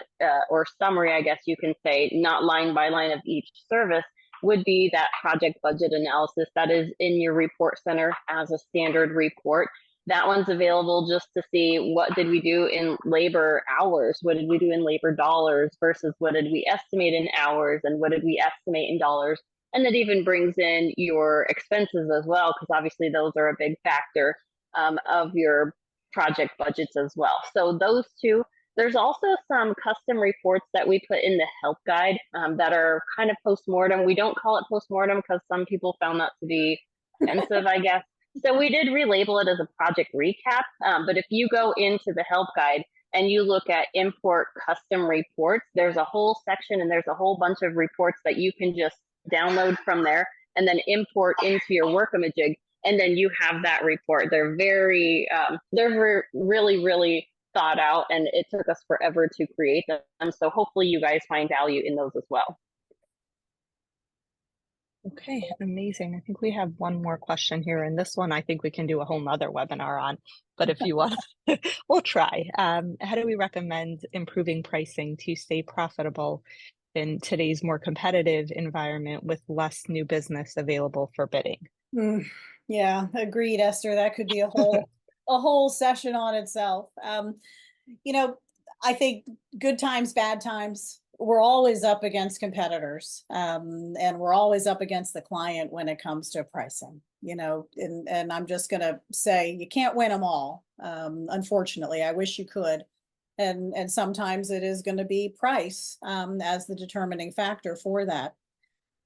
or summary, I guess you can say, not line by line of each service, would be that project budget analysis that is in your report center as a standard report. That one's available just to see what did we do in labor hours, what did we do in labor dollars versus what did we estimate in hours and what did we estimate in dollars. And that even brings in your expenses as well, because obviously those are a big factor of your project budgets as well. So those two. There's also some custom reports that we put in the help guide that are kind of postmortem. We don't call it postmortem because some people found that to be offensive, I guess. So we did relabel it as a project recap. But if you go into the help guide and you look at import custom reports, there's a whole section and there's a whole bunch of reports that you can just download from there and then import into your Workamajig. And then you have that report. They're really, really thought out, and it took us forever to create them. So hopefully you guys find value in those as well. Okay, amazing. I think we have one more question here, and this one I think we can do a whole nother webinar on, but if you want, we'll try. How do we recommend improving pricing to stay profitable in today's more competitive environment with less new business available for bidding? Yeah, agreed, Esther. That could be a whole a whole session on itself. You know, I think good times, bad times, we're always up against competitors, and we're always up against the client when it comes to pricing. And I'm just going to say you can't win them all. Unfortunately, I wish you could. And sometimes it is going to be price as the determining factor for that.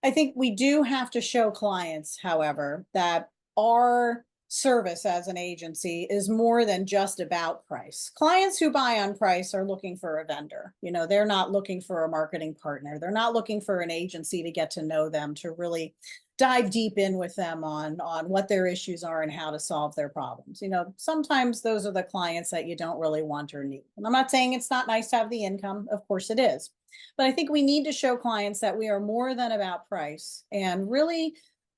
I think we do have to show clients, however, that our service as an agency is more than just about price. Clients who buy on price are looking for a vendor. They're not looking for a marketing partner. They're not looking for an agency to get to know them, to really dive deep in with them on what their issues are and how to solve their problems. Sometimes those are the clients that you don't really want or need. And I'm not saying it's not nice to have the income. Of course it is. But I think we need to show clients that we are more than about price and really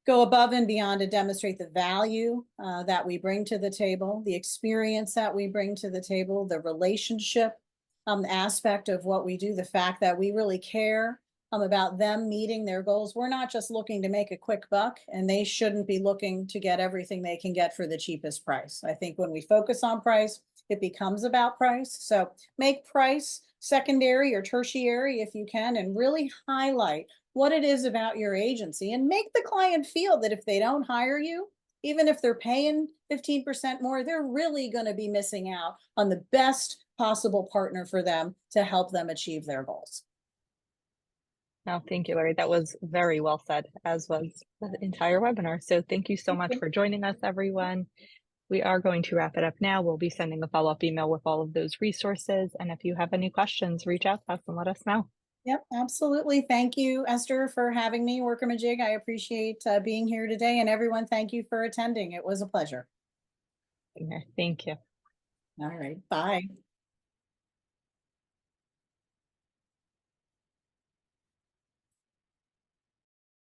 go above and beyond to demonstrate the value that we bring to the table, the experience that we bring to the table, the relationship aspect of what we do, the fact that we really care about them meeting their goals. We're not just looking to make a quick buck, and they shouldn't be looking to get everything they can get for the cheapest price. I think when we focus on price, it becomes about price. So make price secondary or tertiary if you can, and really highlight what it is about your agency and make the client feel that if they don't hire you, even if they're paying 15% more, they're really going to be missing out on the best possible partner for them to help them achieve their goals. No, thank you, Larry. That was very well said, as was the entire webinar. So thank you so much for joining us, everyone. We are going to wrap it up now. We'll be sending a follow-up email with all of those resources. And if you have any questions, reach out to us and let us know. Yep, absolutely. Thank you, Esther, for having me. Workamajig, I appreciate being here today. And everyone, thank you for attending. It was a pleasure. Thank you. All right, bye.